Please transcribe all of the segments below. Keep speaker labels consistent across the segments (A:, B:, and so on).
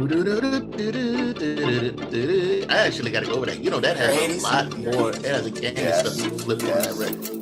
A: I actually got to go over that. You know, that has a lot more. It has a gang and stuff you flip on that record.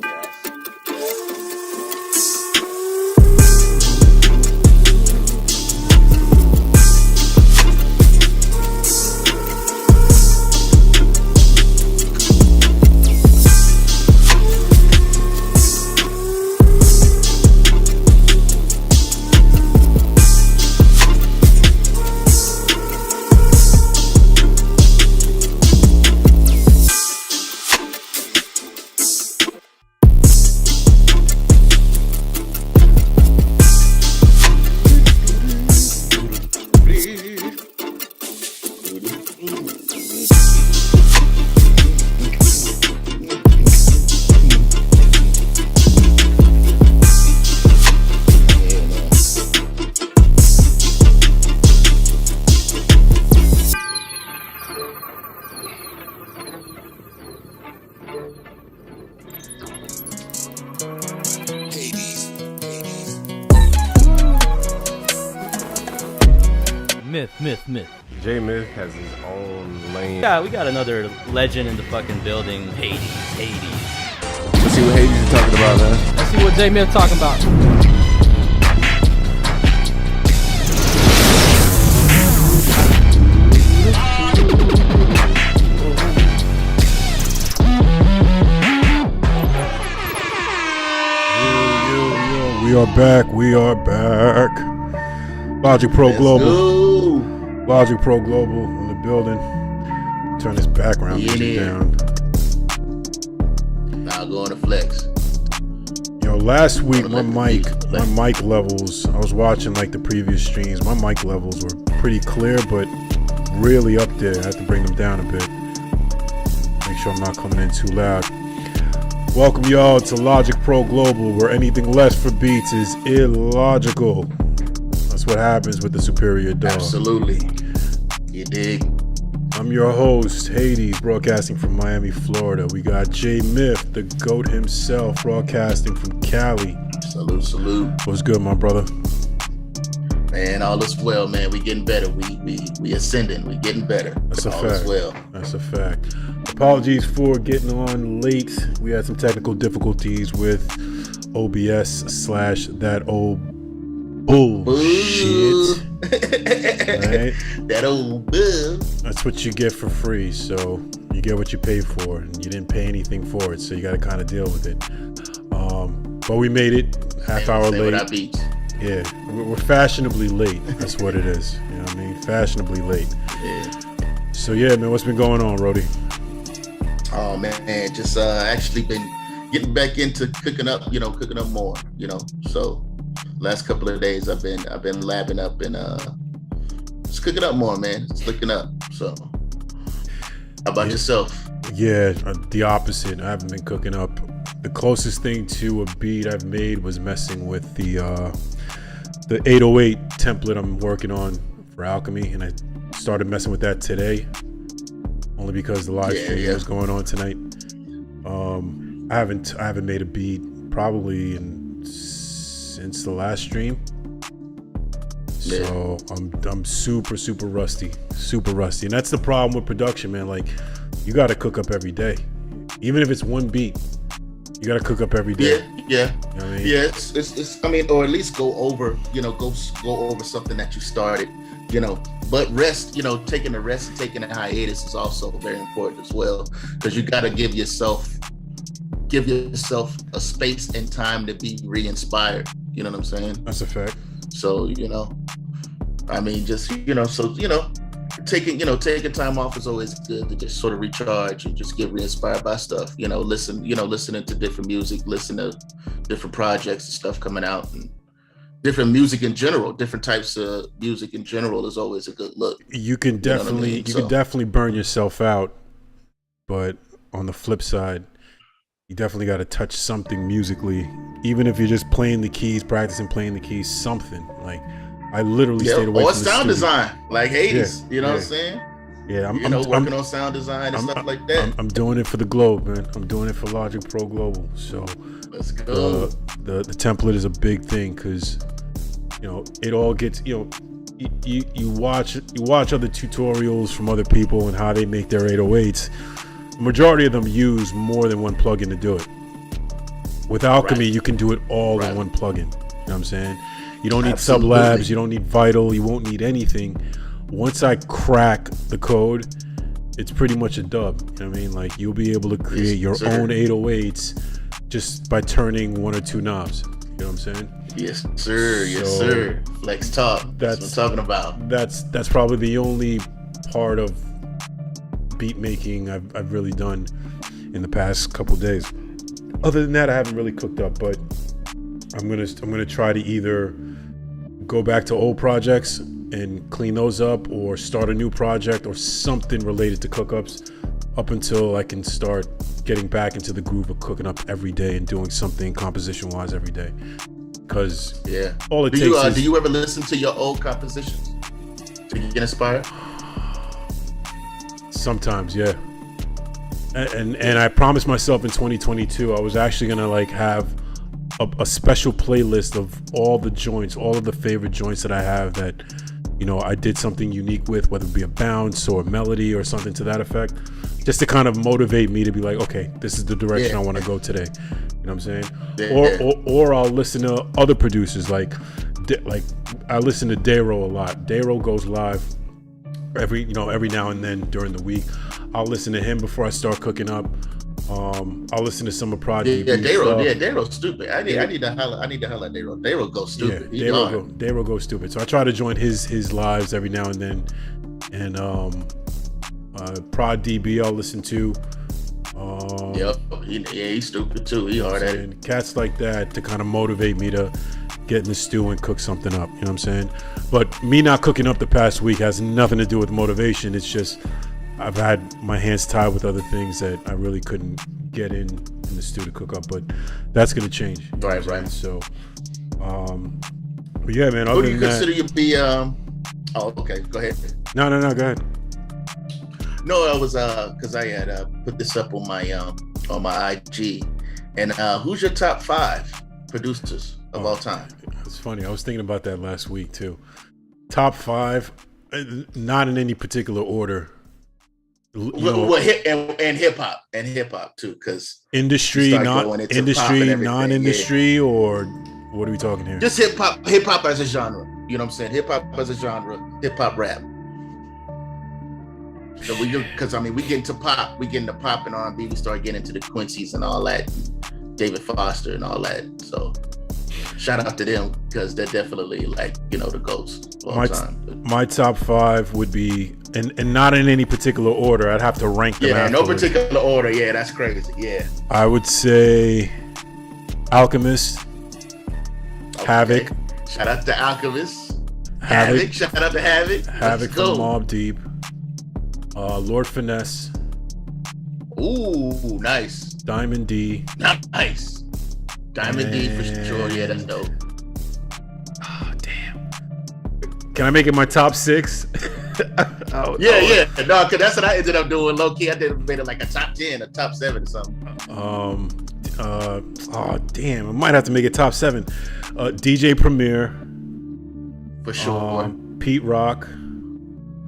B: Myth.
C: JMYTH has his own lane.
B: Yeah, we got another legend in the fucking building. Hades.
C: Let's see what Hades is talking about, man.
B: Let's see what JMYTH talking about.
D: We are back. Logic Pro Global. Logic Pro Global in the building. Turn this background music down.
A: Now going to flex.
D: Yo, last week my mic levels, I was watching like the previous streams, my mic levels were pretty clear, but really up there. I had to bring them down a bit. Make sure I'm not coming in too loud. Welcome y'all to Logic Pro Global, where anything less for beats is illogical. That's what happens with the superior dog.
A: Absolutely. You dig?
D: I'm your host, Hades, broadcasting from Miami, Florida. We got JMYTH, the GOAT himself, broadcasting from Cali.
A: Salute.
D: What's good, my brother?
A: Man, all is well, man. We getting better. We ascending. We getting better.
D: That's a
A: all
D: fact.
A: Is well.
D: That's a fact. Apologies for getting on late. We had some technical difficulties with OBS / that old bullshit. Right?
A: That old bull.
D: That's what you get for free. So you get what you pay for, and you didn't pay anything for it. So you got to kind of deal with it. But we made it half hour late. Yeah, we're fashionably late. That's what it is. You know what I mean? Fashionably late.
A: Yeah.
D: So yeah, man, what's been going on, Rody?
A: Oh man, just actually been getting back into cooking up more, So last couple of days I've been labbing up and just cooking up more, man. It's looking up. So how about yourself?
D: Yeah, the opposite. I haven't been cooking up. The closest thing to a beat I've made was messing with the 808 template I'm working on for Alchemy, and I started messing with that today, only because the live stream was going on tonight. I haven't made a beat probably since the last stream, so I'm super rusty, and that's the problem with production, man. Like, you got to cook up every day, even if it's one beat. You got to cook up every day.
A: Yeah.
D: You know what I mean?
A: Yeah, it's. I mean, or at least go over something that you started. But rest. Taking a rest and taking a hiatus is also very important as well, because you got to give yourself a space and time to be re-inspired. You know what I'm saying?
D: That's a fact.
A: So I mean, just taking time off is always good to just sort of recharge and just get re-inspired by stuff. Listening to different music, listen to different projects and stuff coming out, and different music in general, different types of music in general is always a good look.
D: You can definitely can definitely burn yourself out, but on the flip side, you definitely got to touch something musically, even if you're just playing the keys, practicing playing the keys, something like. I literally stayed away from the
A: sound
D: studio.
A: design, like Hades. What I'm saying?
D: Yeah, I'm
A: working on sound design and stuff like that.
D: I'm doing it for the globe, man. I'm doing it for Logic Pro Global. So
A: let's go.
D: The template is a big thing, because it all gets you watch other tutorials from other people and how they make their 808s. The majority of them use more than one plugin to do it. With Alchemy, you can do it all in one plugin. You know what I'm saying? You don't need Sublabs, you don't need Vital, you won't need anything. Once I crack the code, it's pretty much a dub. You know what I mean? Like, you'll be able to create your own 808s just by turning one or two knobs. You know what I'm saying?
A: Yes, sir. Yes, sir. Flex talk. That's what I'm talking about.
D: That's probably the only part of beat making I've really done in the past couple of days. Other than that, I haven't really cooked up, but I'm gonna try to either go back to old projects and clean those up, or start a new project or something related to cookups up until I can start getting back into the groove of cooking up every day and doing something composition wise every day. Because all it takes is...
A: Do you ever listen to your old compositions to get inspired?
D: Sometimes, yeah. And I promised myself in 2022 I was actually gonna like have a special playlist of all the joints, all of the favorite joints that I have that, you know, I did something unique with, whether it be a bounce or a melody or something to that effect, just to kind of motivate me to be like, okay, this is the direction I want to go today. You know what I'm saying? Or I'll listen to other producers, like I listen to Dayro a lot. Dayro goes live every now and then during the week. I'll listen to him before I start cooking up. I'll listen to some of Prodigy.
A: Dayro's stupid. I need to holler at Dayro. Dayro goes stupid.
D: Dayro goes stupid. So I try to join his lives every now and then. And Prod DB I'll listen to.
A: He's stupid too. He hard at it.
D: Cats like that to kind of motivate me to get in the stew and cook something up. You know what I'm saying? But me not cooking up the past week has nothing to do with motivation. It's just I've had my hands tied with other things that I really couldn't get in the stew to cook up, but that's gonna change.
A: Right.
D: So, but yeah, man.
A: Who do you consider you be? Oh, okay. Go ahead.
D: No. Go ahead.
A: No, I was because I had put this up on my IG, and who's your top 5 producers of all time?
D: It's funny. I was thinking about that last week too. Top 5, not in any particular order.
A: Hip hop too, because
D: industry, non-industry, or what are we talking here?
A: Just hip hop as a genre. You know what I'm saying? Hip hop as a genre, hip hop rap. So we get into pop, and R&B. We start getting into the Quincy's and all that, David Foster and all that. So shout out to them, because they're definitely the GOATs of all time.
D: My top 5 would be, and not in any particular order. I'd have to rank them.
A: Yeah, no particular order. Yeah, that's crazy. Yeah.
D: I would say Alchemist,
A: Okay.
D: Havoc.
A: Shout out to Alchemist.
D: Havoc.
A: Shout out to Havoc.
D: Havoc from Mobb Deep. Lord Finesse.
A: Ooh, nice.
D: Diamond D.
A: Nice. Diamond D for sure. Yeah, that's dope.
D: Oh, damn. Can I make it my top 6?
A: No, because that's what I ended up doing. Low key, I made it like a top 10, a top 7 or something.
D: Oh damn, I might have to make it top 7. DJ Premier.
A: For sure.
D: Pete Rock.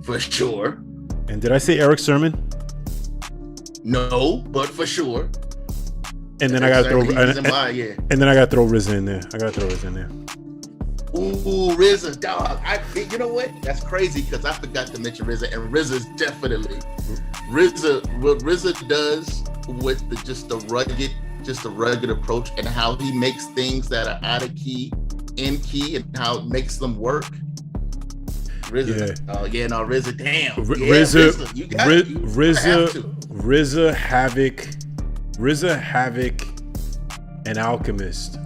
A: For sure.
D: And did I say Eric Sermon?
A: No, but for sure.
D: And then I gotta throw and then I gotta throw RZA in there.
A: Ooh, RZA, dog. You know what? That's crazy, because I forgot to mention RZA, and RZA's definitely what RZA does with the rugged approach, and how he makes things that are out of key in key, and how it makes them work. RZA, RZA, damn.
D: RZA, Havoc, and Alchemist.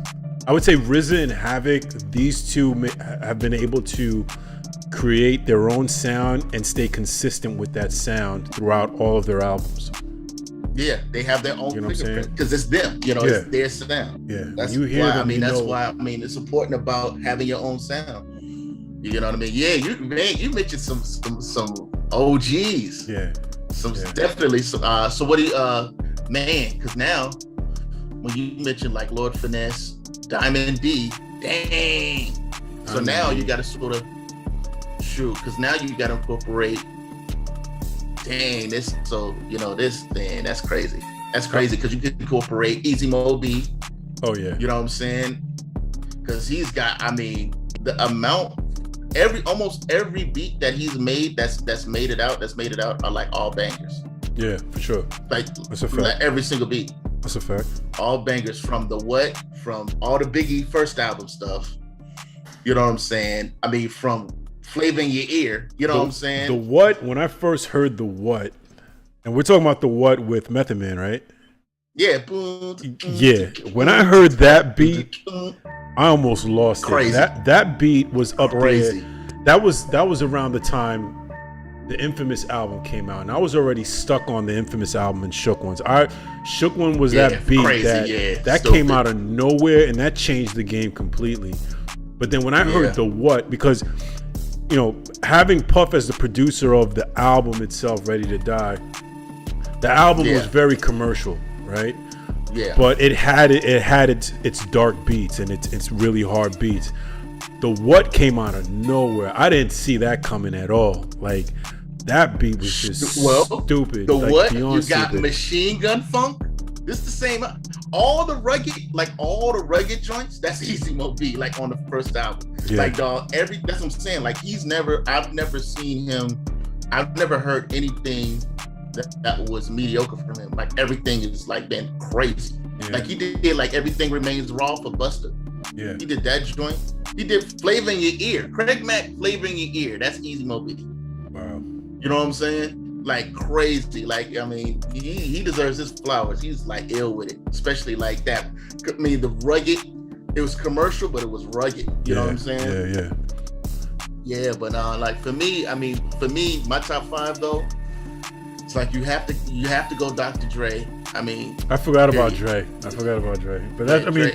D: I would say RZA and Havoc, these two have been able to create their own sound and stay consistent with that sound throughout all of their albums.
A: Yeah, they have their own fingerprint, because it's them. It's their sound.
D: Yeah,
A: that's why it's important about having your own sound. You know what I mean? Yeah, you mentioned some OGs.
D: Yeah,
A: definitely. So what do you because now when you mention like Lord Finesse, Diamond D, dang. So now you got to sort of shoot, because now you got to incorporate. Dang, this thing, that's crazy. That's crazy because you can incorporate Easy Mo B.
D: Oh yeah.
A: You know what I'm saying? Because he's got, I mean, the amount, almost every beat that he's made that's made it out are like all bangers.
D: Yeah, for sure.
A: Like
D: that's a fact.
A: Like every single beat.
D: That's a fact.
A: All bangers from from all the Biggie first album stuff. You know what I'm saying? I mean, from Flavor in Your Ear. You know what I'm saying?
D: The What, when I first heard The What, and we're talking about The What with Method Man, right?
A: Yeah.
D: Yeah. When I heard that beat, I almost lost
A: Crazy.
D: it. That beat was up
A: Crazy.
D: there. That was around the time the Infamous album came out, and I was already stuck on the Infamous album and Shook Ones. Shook One was that beat that came out of nowhere, and that changed the game completely. But then when I heard The What, because having Puff as the producer of the album itself, Ready to Die, the album was very commercial, right?
A: Yeah.
D: But it had its dark beats and its really hard beats. The What came out of nowhere. I didn't see that coming at all. Like, that beat was just stupid.
A: The
D: like,
A: What? You got
D: stupid.
A: Machine Gun Funk. This the same. All the rugged joints. That's Easy Mo B. Like on the first album.
D: Yeah.
A: Like dog. That's what I'm saying. Like I've never seen him. I've never heard anything that was mediocre from him. Like everything is like been crazy.
D: Yeah.
A: Like he did like Everything Remains Raw for Busta.
D: Yeah.
A: He did that joint. He did Flavor in Your Ear. Craig Mack, Flavor in Your Ear. That's Easy Mo B.
D: Wow.
A: You know what I'm saying? Like crazy. Like, I mean, he deserves his flowers. He's like ill with it, especially like that. I mean, the rugged, it was commercial, but it was rugged. You know what I'm saying? Yeah, but like for me, my top 5 though, it's like you have to go Dr. Dre. I mean,
D: I forgot about Dre. But that,
A: Dre,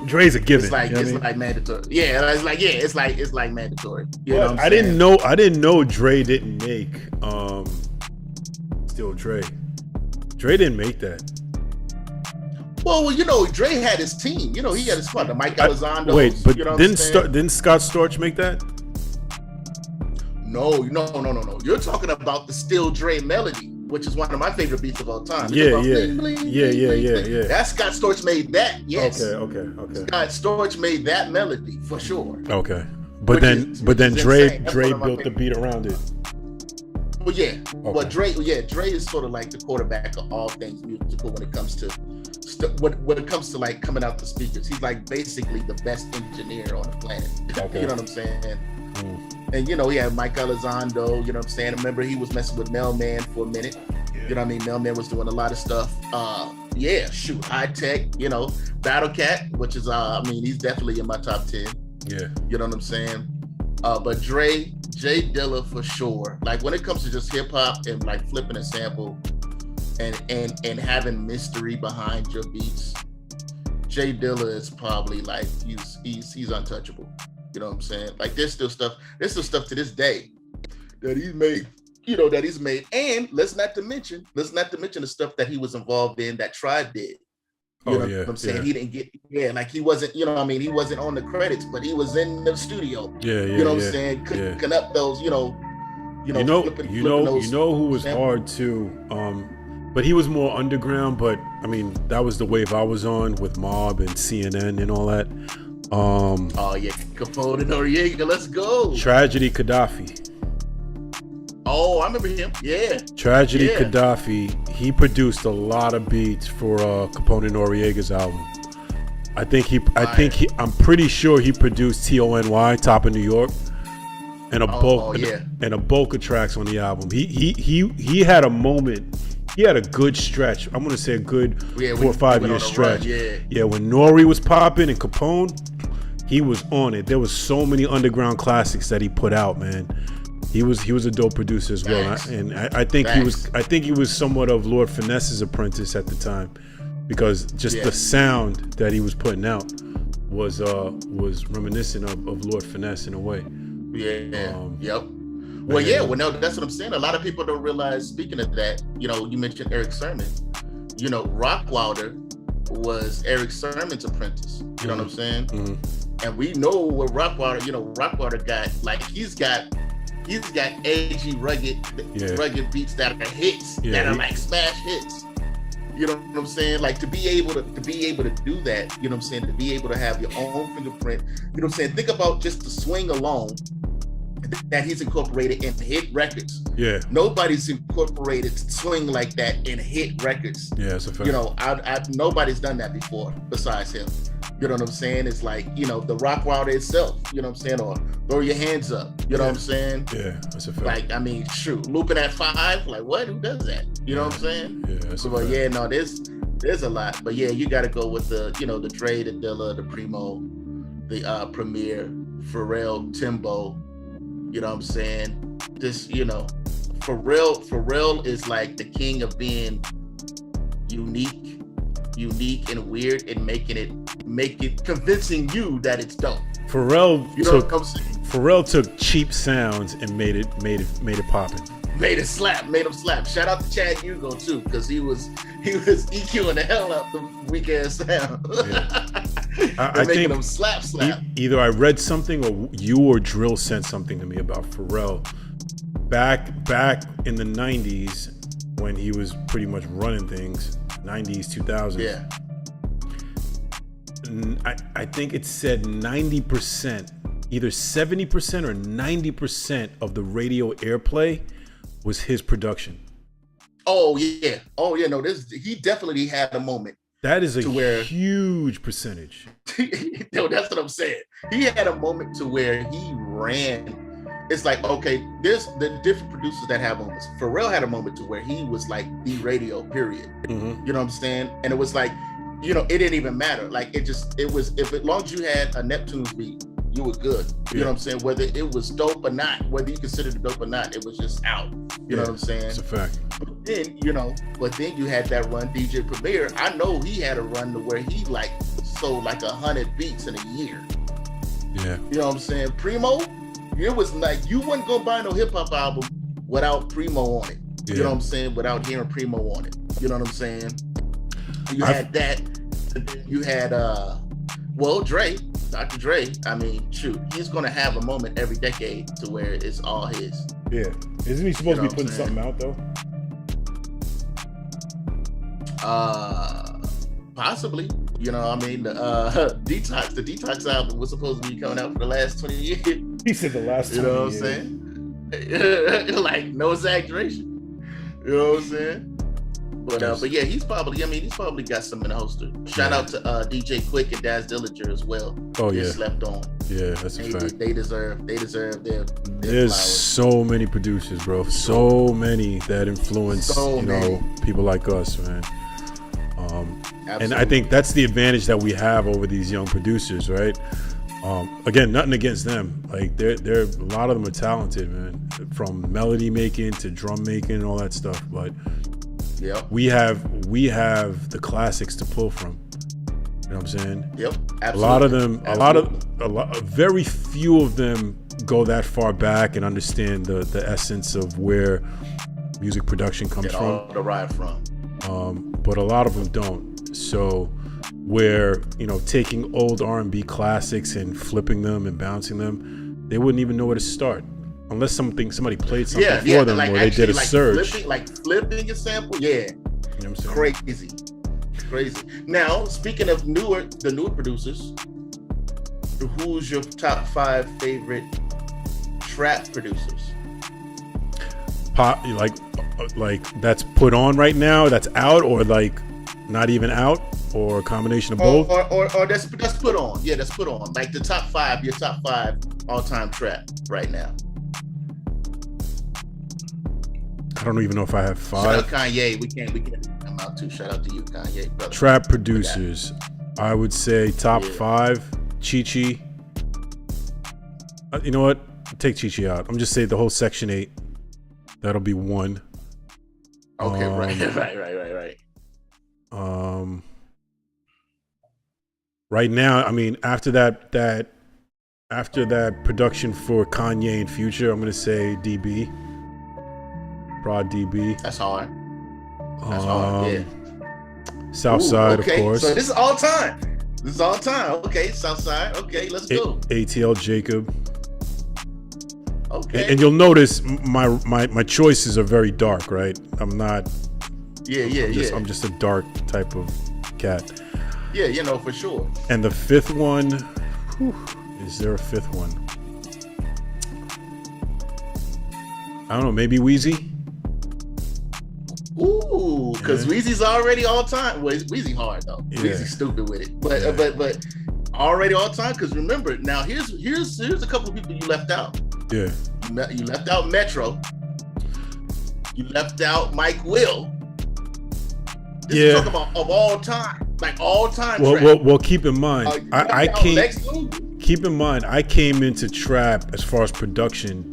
D: Dre's a given.
A: It's like mandatory. Yeah, it's like mandatory. You know what I'm
D: I
A: saying?
D: didn't know Dre didn't make Still Dre. Dre didn't make that.
A: Well, Dre had his team. He had his squad. The Mike Elizondo.
D: Wait, but didn't Scott Storch make that?
A: No. You're talking about the Still Dre melody, which is one of my favorite beats of all time.
D: Yeah.
A: That's Scott Storch made that. Yes.
D: Okay.
A: Scott Storch made that melody for sure.
D: Okay. But then Dre built the beat around it.
A: Well, yeah.
D: Okay.
A: But Dre is sort of like the quarterback of all things musical when it comes to when it comes to like coming out the speakers. He's like basically the best engineer on the planet.
D: Okay.
A: You know what I'm saying? And he had Mike Elizondo, you know what I'm saying? I remember he was messing with Mailman for a minute. Yeah. You know what I mean? Mailman was doing a lot of stuff. High Tech, Battle Cat, which is he's definitely in my top 10.
D: Yeah.
A: You know what I'm saying? But Jay Dilla for sure. Like when it comes to just hip hop and like flipping a sample and having mystery behind your beats, Jay Dilla is probably like he's untouchable. You know what I'm saying? Like there's still stuff to this day that he's made, and let's not to mention the stuff that he was involved in that Tribe did. You know what I'm saying? He didn't get, like he wasn't, he wasn't on the credits, but he was in the studio. You know what I'm saying? Cooking up those, flipping
D: who was hard too. But he was more underground, but I mean, that was the wave I was on with Mob and CNN and all that.
A: Capone and Noriega, let's go.
D: Tragedy Gaddafi.
A: Oh, I remember him. Yeah.
D: Tragedy Gaddafi. He produced a lot of beats for Capone and Noriega's album. I'm pretty sure he produced TONY, Top of New York, and a bulk of tracks on the album. He had a moment. He had a good stretch. I'm gonna say a good 4 or 5 year stretch. When Nori was popping and Capone, he was on it. There was so many underground classics that he put out, man. He was a dope producer as well, and I think he was somewhat of Lord Finesse's apprentice at the time, because just the sound that he was putting out was reminiscent of Lord Finesse in a way.
A: Yep. Well, no, that's what I'm saying. A lot of people don't realize, speaking of that, you mentioned Eric Sermon. Rockwilder was Eric Sermon's apprentice. You know what I'm saying? And we know what Rockwater, Rockwater got. Like he's got edgy, rugged beats that are hits, that are like smash hits. You know what I'm saying? Like to be able to do that, you know what I'm saying? To be able to have your own fingerprint, you know what I'm saying? Think about just the swing alone that he's incorporated in hit records.
D: Yeah.
A: Nobody's incorporated swing like that in hit records.
D: Yeah, it's a fact.
A: You know, nobody's done that before besides him. You know what I'm saying? It's like, you know, the Rockwater itself, you know what I'm saying? Or Throw Your Hands Up, you know what I'm saying?
D: Yeah, that's a fact.
A: Like, I mean, shoot, looping at 5, like what? Who does that? You know what I'm saying?
D: Yeah, that's a
A: fact.
D: fact.
A: Yeah, no, there's a lot. But yeah, you got to go with the, you know, the Dre, the Dilla, the Primo, the Premier, Pharrell, Timbo, you know what I'm saying? This, you know, Pharrell is like the king of being unique and weird and convincing you that it's dope.
D: Pharrell took cheap sounds and made it poppin'.
A: Made him slap. Shout out to Chad Hugo too, because he was EQing the hell out the weak ass sound.
D: Yeah. I think
A: them slap.
D: Either I read something or you or Drill sent something to me about Pharrell back in the 90s when he was pretty much running things, 90s, 2000s.
A: Yeah.
D: I think it said 90%, either 70% or 90% of the radio airplay was his production.
A: Oh yeah. No, he definitely had a moment.
D: That is a huge percentage.
A: No, that's what I'm saying. He had a moment to where he ran. It's like, okay, there's the different producers that have moments. Pharrell had a moment to where he was like the radio, period.
D: Mm-hmm.
A: You know what I'm saying? And it was like, you know, it didn't even matter. Like as long as you had a Neptune's beat, you were good. You know what I'm saying? Whether it was dope or not, whether you considered it dope or not, it was just out. You know what I'm saying?
D: It's a fact.
A: But then you had that run, DJ Premier. I know he had a run to where he like sold like 100 beats in a year.
D: Yeah.
A: You know what I'm saying? Primo, it was like you wasn't gonna buy no hip hop album without Primo on it.
D: Yeah.
A: You know what I'm saying? Without hearing Primo on it. You know what I'm saying? You had that. You had Dre, Dr. Dre. I mean, shoot, he's gonna have a moment every decade to where it's all his.
D: Yeah. Isn't he supposed to be putting something out though?
A: Possibly. You know, I mean, the Detox album was supposed to be coming out for the last 20 years.
D: He said the last 20 years.
A: You know what I'm saying? Like, no exaggeration. You know what I'm saying? But yeah, he's probably got some in the holster. Shout out to DJ Quick and Daz Dillinger as well.
D: Oh
A: they
D: yeah,
A: slept on.
D: Yeah, that's a fact.
A: They deserve their
D: There's
A: flowers.
D: so many producers, bro. So many that influence people like us, man. And I think that's the advantage that we have over these young producers, right? Again, nothing against them. Like they're a lot of them are talented, man. From melody making to drum making and all that stuff. But we have the classics to pull from. You know what I'm saying?
A: Yep.
D: Absolutely. Very few of them go that far back and understand the essence of where music production comes from.
A: All derived from.
D: But a lot of them don't. So where, you know, taking old R&B classics and flipping them and bouncing them, they wouldn't even know where to start unless somebody played something for them,
A: like
D: or they did a search.
A: Flipping a sample, yeah.
D: You know what I'm saying?
A: Crazy. Now, speaking of the newer producers, who's your top 5 favorite trap producers?
D: Pop, like that's put on right now, that's out, or like not even out, or a combination of both,
A: or that's put on. Yeah, that's put on. Like your top 5 all-time trap right now.
D: I don't even know if I have 5.
A: Shout out Kanye. We can't come out too. Shout out to you, Kanye, brother.
D: Trap producers, I would say top 5. Chi-Chi. You know what? Take Chi-Chi out. I'm just saying the whole Section 8. That'll be 1.
A: Okay, right.
D: Right now, I mean, after that production for Kanye and Future, I'm gonna say DB. Prod DB.
A: That's hard. Yeah.
D: Southside, of course.
A: So this is all time. This is all time. Okay, Southside. Okay, let's go.
D: ATL Jacob.
A: Okay.
D: And you'll notice my choices are very dark, right? I'm not. I'm just a dark type of cat.
A: Yeah, you know, for sure.
D: And the fifth one, is there a fifth one? I don't know, maybe Wheezy?
A: Ooh, because Weezy's already all time. Well, Weezy hard though.
D: Yeah.
A: Weezy's stupid with it, but already all time. Because remember, now here's a couple of people you left out.
D: Yeah.
A: You left out Metro. You left out Mike Will. This is talking about of all time, like all time.
D: Well, keep in mind, I came.
A: Lex Luger.
D: Keep in mind, I came into trap as far as production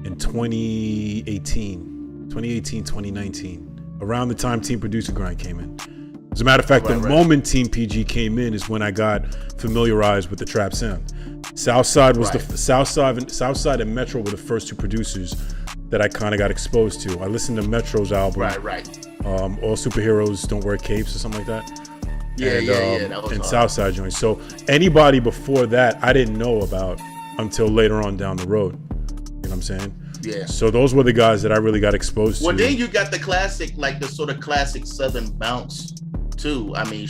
D: in 2018, 2019, around the time Team Producer Grind came in. As a matter of fact, the moment Team PG came in is when I got familiarized with the trap sound. Southside was the Southside and Metro were the first two producers that I kind of got exposed to. I listened to Metro's album, All Superheroes Don't Wear Capes or something like that. That was Southside joints. So anybody before that, I didn't know about until later on down the road. You know what I'm saying?
A: Yeah.
D: So those were the guys that I really got exposed to.
A: Well, then you got the classic, like the sort of classic Southern bounce too. I mean,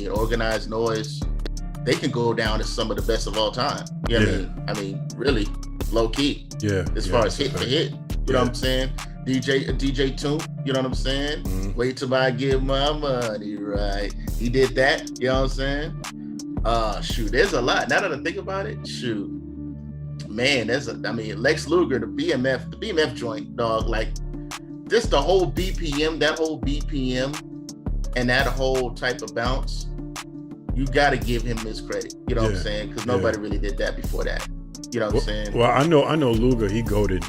A: Organized Noise. They can go down as some of the best of all time. You know what I mean, really low key. Yeah. As far as hit for hit. You know what I'm saying? DJ Toon, you know what I'm saying? Mm-hmm. Wait till I get my money right. He did that, you know what I'm saying? There's a lot. Now that I think about it, man, Lex Luger, the BMF joint, dog, like just the whole BPM, and that whole type of bounce, you got to give him his credit. You know what I'm saying? Because nobody really did that before that. You know what I'm saying? Well,
D: I know Luger, he goaded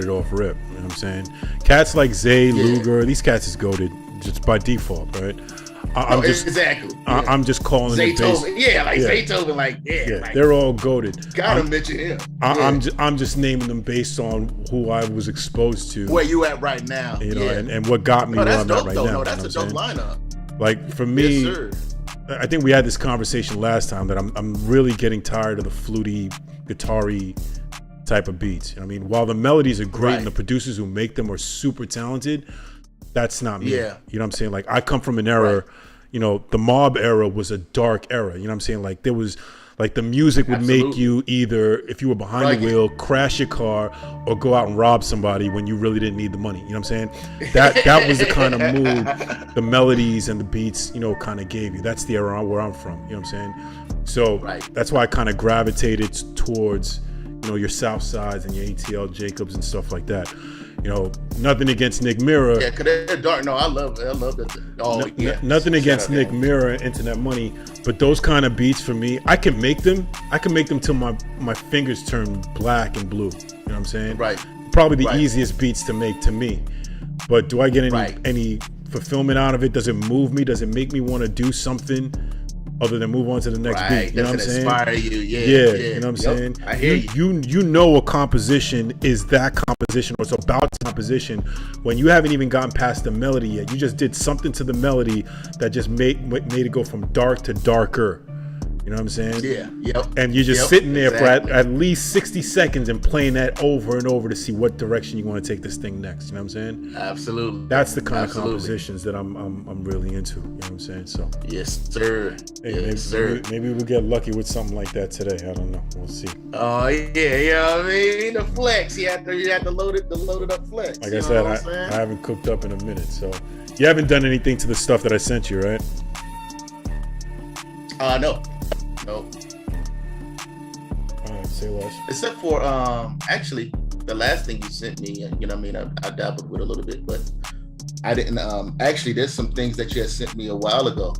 D: off rip. You know what I'm saying? Cats like Zay, Luger, these cats is goaded just by default, right? I'm just calling it based.
A: Zaytoven, like
D: they're all goated.
A: Gotta mention him.
D: I'm just naming them based on who I was exposed to.
A: Where you at right now?
D: You know, and what got me where I'm at right now.
A: No, that's a dope lineup.
D: Like for me, I think we had this conversation last time that I'm really getting tired of the fluty, guitar-y type of beats. I mean, while the melodies are great and the producers who make them are super talented, that's not me. Yeah. You know what I'm saying? Like I come from an era, you know, the mob era was a dark era. You know what I'm saying? Like there was like the music would make you either, if you were behind the wheel, crash your car or go out and rob somebody when you really didn't need the money. You know what I'm saying? That was the kind of mood the melodies and the beats, you know, kind of gave you. That's the era where I'm from. You know what I'm saying? So that's why I kind of gravitated towards, you know, your Southsides and your ATL Jacobs and stuff like that. You know, nothing against Nick Mira.
A: Yeah, because they're dark. No, I love it.
D: Nothing against Nick Mira, Internet Money, but those kind of beats for me, I can make them till my fingers turn black and blue. You know what I'm saying?
A: Right.
D: Probably the easiest beats to make to me. But do I get any fulfillment out of it? Does it move me? Does it make me want to do something other than move on to the next beat? You know what I'm saying?
A: Inspire you. Yeah.
D: You know what I'm saying?
A: I hear you.
D: You know a composition is that composition, or it's about composition when you haven't even gotten past the melody yet. You just did something to the melody that just made it go from dark to darker. You know what I'm saying?
A: Yeah. Yep.
D: And you're just sitting there for at least 60 seconds and playing that over and over to see what direction you want to take this thing next. You know what I'm saying?
A: Absolutely.
D: That's the kind of compositions that I'm really into. You know what I'm saying? So
A: yes, sir.
D: Maybe we'll get lucky with something like that today. I don't know. We'll see.
A: Oh yeah, you know what I mean? The flex. You have to load it up flex.
D: Like I said, I haven't cooked up in a minute, so you haven't done anything to the stuff that I sent you, right?
A: No.
D: All right, say less.
A: Except for actually the last thing you sent me, you know what I mean, I dabbled with a little bit, but I didn't actually there's some things that you had sent me a while ago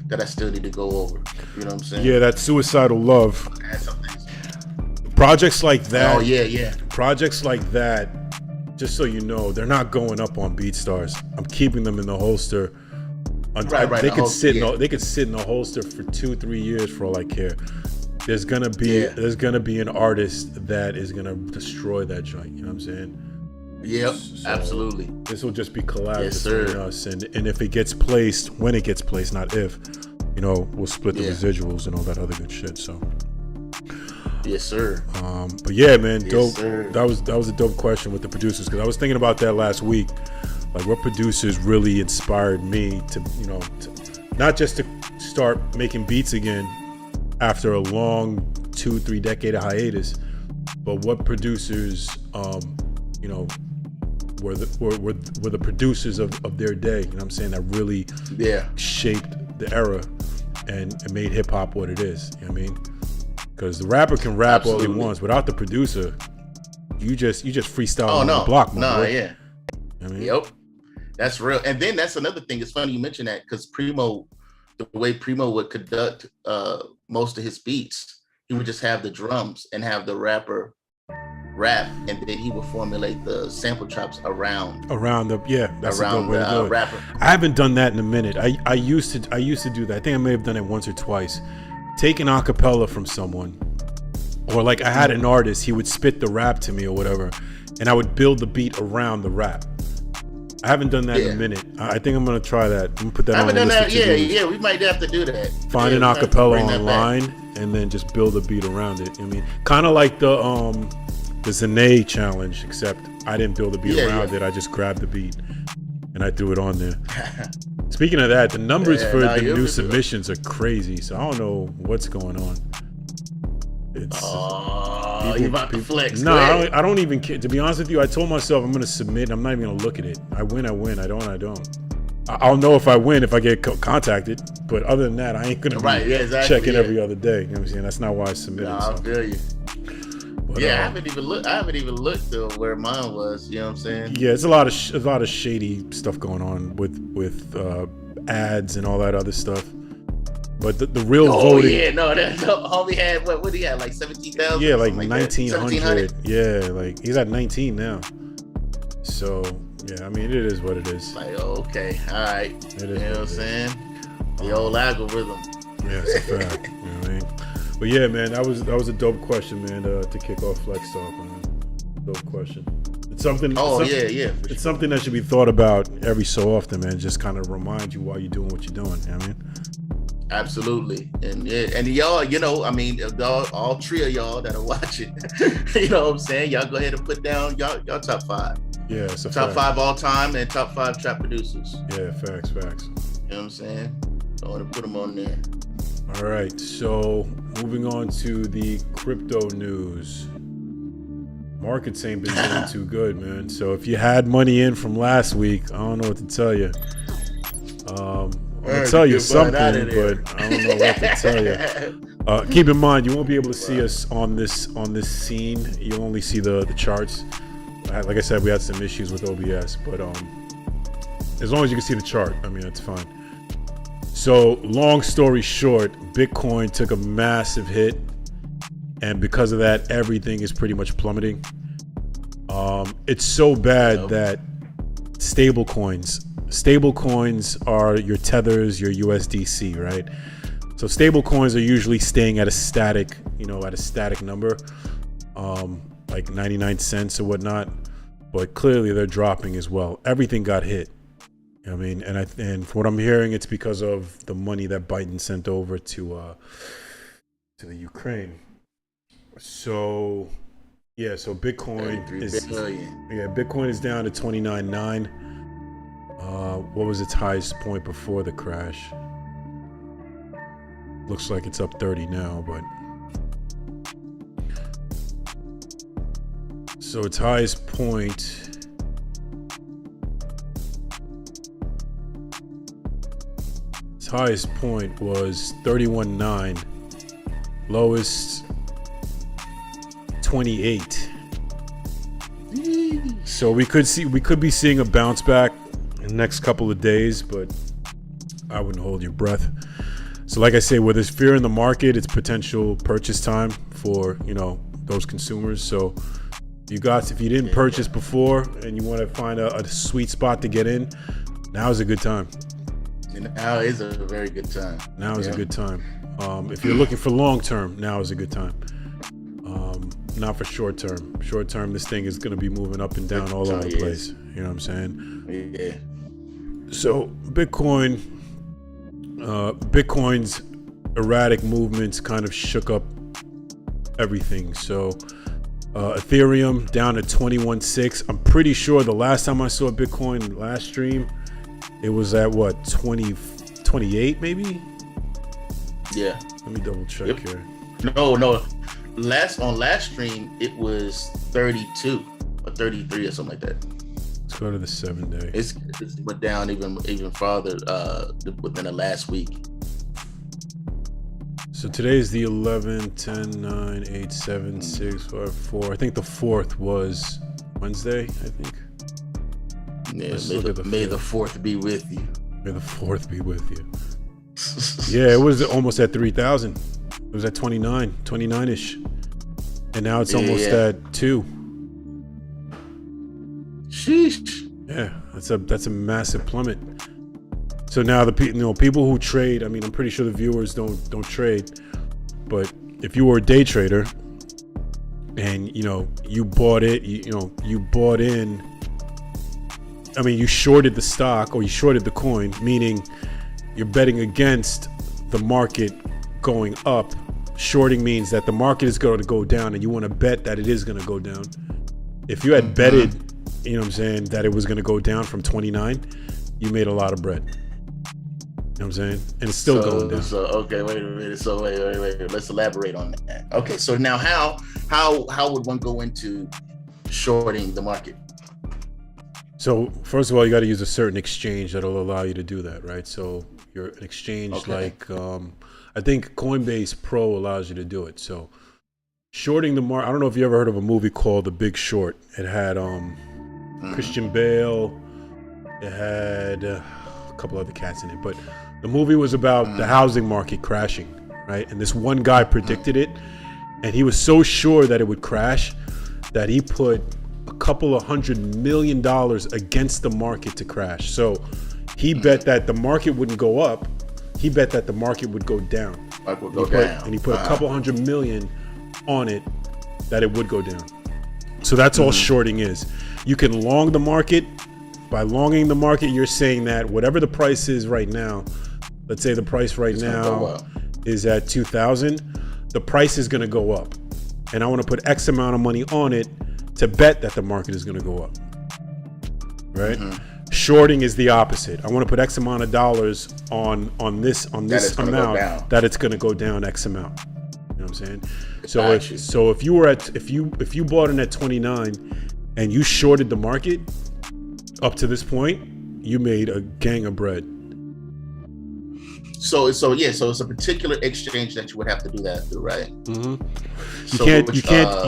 A: that I still need to go over. You know what I'm saying?
D: Yeah, that Suicidal Love. Projects like that.
A: Oh yeah.
D: Projects like that, just so you know, they're not going up on BeatStars. I'm keeping them in the holster. They could sit in the holster for 2-3 years for all I care. There's gonna be an artist that is gonna destroy that joint. You know what I'm saying?
A: Yep, so absolutely.
D: This will just be collaborative between us, and if it gets placed, when it gets placed, not if. You know we'll split the
A: Yeah.
D: residuals and all that other good shit. So
A: Yes, sir.
D: but yeah, man,
A: Yes,
D: dope.
A: sir.
D: That was a dope question with the producers, because I was thinking about that last week. Like, what producers really inspired me to, not just to start making beats again after a long 2-3 decade of hiatus, but what producers, were the producers of their day. You know what I'm saying? That really shaped the era and made hip hop what it is. You know what I mean? Because the rapper can rap all he wants. Without the producer, you just freestyle on the block, my boy.
A: Yeah.
D: You know what I mean?
A: Yep. That's real. And then that's another thing. It's funny you mentioned that, because Primo, the way Primo would conduct most of his beats, he would just have the drums and have the rapper rap, and then he would formulate the sample chops around
D: that's
A: around
D: a good way to do it.
A: rapper.
D: I haven't done that in a minute. I used to do that. I think I may have done it once or twice. Take an acapella from someone, or like I had an artist, he would spit the rap to me or whatever, and I would build the beat around the rap. I haven't done that in a minute. I think I'm gonna try that. I'm gonna put that on the list.
A: Yeah, we might have to do that.
D: Find an acapella online and then just build a beat around it. I mean, kind of like the Zane challenge, except I didn't build a beat around it. I just grabbed the beat and I threw it on there. Speaking of that, the numbers for the new submissions are crazy, so I don't know what's going on. It's
A: you about to flex?
D: No, I don't even care. To be honest with you, I told myself I'm gonna submit. I'm not even gonna look at it. I win. I don't. I'll know if I win if I get contacted. But other than that, I ain't gonna be checking every other day. You know what I'm saying? That's not why I submitted.
A: I feel you.
D: But,
A: I haven't even looked to where mine was. You know what I'm saying?
D: Yeah, it's a lot of shady stuff going on with ads and all that other stuff. But the real voting.
A: Oh yeah, no, that homie had what did he have, like 17,000?
D: Yeah, like 1,900. Yeah, like he's at 19 now. So yeah, I mean, it is what it is.
A: Like, okay, all right.
D: It is.
A: You know what I'm saying? The old algorithm.
D: Yeah, it's a fact. You know what I mean? But yeah, man, that was a dope question, man. To kick off Flex Talk, man. Dope question. It's something. It's something that should be thought about every so often, man. Just kind of remind you why you're doing what you're doing. You know what I mean?
A: Absolutely. And y'all, I mean, all three of y'all that are watching, you know what I'm saying? Y'all go ahead and put down y'all top 5.
D: Yeah, it's a
A: top 5 all time and top 5 trap producers.
D: Yeah, facts.
A: You know what I'm saying? I want to put them on there.
D: All right, so moving on to the crypto news. Markets ain't been doing too good, man. So if you had money in from last week, I don't know what to tell you. I'm gonna tell you something, but I don't know what to tell you. Keep in mind, you won't be able to see us on this scene. You'll only see the charts. Like I said, we had some issues with OBS, but as long as you can see the chart, I mean, that's fine. So, long story short, Bitcoin took a massive hit, and because of that, everything is pretty much plummeting. It's so bad that stablecoins are your tethers, your USDC, right? So stablecoins are usually staying at a static, number, like 99 cents or whatnot. But clearly they're dropping as well. Everything got hit. I mean, and from what I'm hearing, it's because of the money that Biden sent over to the Ukraine. So yeah, so Bitcoin is down to 29.9. What was its highest point before the crash? Looks like it's up 30 now, but so its highest point was 31.9, lowest 28. So we could be seeing a bounce back in the next couple of days, but I wouldn't hold your breath. So like I say, where there's fear in the market, it's potential purchase time for, those consumers. So if you didn't purchase before and you want to find a sweet spot to get in, now is a good time.
A: Now is a very good time.
D: Now is a good time. If you're looking for long term, now is a good time. Not for short term. Short term, this thing is going to be moving up and down all over the place. You know what I'm saying?
A: Yeah.
D: So Bitcoin Bitcoin's erratic movements kind of shook up everything. So Ethereum down to 21.6. I'm pretty sure the last time I saw Bitcoin last stream, it was at what, 28 maybe?
A: Yeah.
D: Let me double check here.
A: No. Last stream it was 32 or 33 or something like that.
D: Let's go to the 7-day.
A: It's went down even farther within the last week.
D: So today's the 11, 10, 9, 8, 7, 6, 5, 4. I think the 4th was Wednesday, I think.
A: Yeah, may the 4th be with you.
D: May the 4th be with you. Yeah, it was almost at 3,000. It was at 29-ish. And now it's almost at 2.
A: Sheesh.
D: Yeah, that's a massive plummet. So now the people who trade, I mean, I'm pretty sure the viewers don't trade, but if you were a day trader and you bought it, you bought in, I mean, you shorted the stock or you shorted the coin, meaning you're betting against the market going up. Shorting means that the market is going to go down and you want to bet that it is going to go down. If you had betted, that it was going to go down from 29, you made a lot of bread. You know what I'm saying? And it's still going down.
A: So okay, wait a minute. So wait. Let's elaborate on that. Okay, so now how would one go into shorting the market?
D: So first of all, you got to use a certain exchange that'll allow you to do that, right? So you're an exchange like I think Coinbase Pro allows you to do it. So shorting the market. I don't know if you ever heard of a movie called The Big Short. It had Christian Bale. It had a couple other cats in it, but the movie was about the housing market crashing, right? And this one guy predicted it, and he was so sure that it would crash that he put a couple of $100 million against the market to crash. So he bet that the market wouldn't go up. He bet that the market would go down. And he put a couple $100 million on it that it would go down. So that's all shorting is. You can long the market. By longing the market, you're saying that whatever the price is right now, let's say the price right now is at 2,000, the price is going to go up. And I want to put X amount of money on it to bet that the market is going to go up. Right? Shorting is the opposite. I want to put X amount of dollars on this amount that it's going to go down X amount. You know what I'm saying? So if you bought in at 29 and you shorted the market up to this point, you made a gang of bread.
A: So it's a particular exchange that you would have to do that through, right?
D: You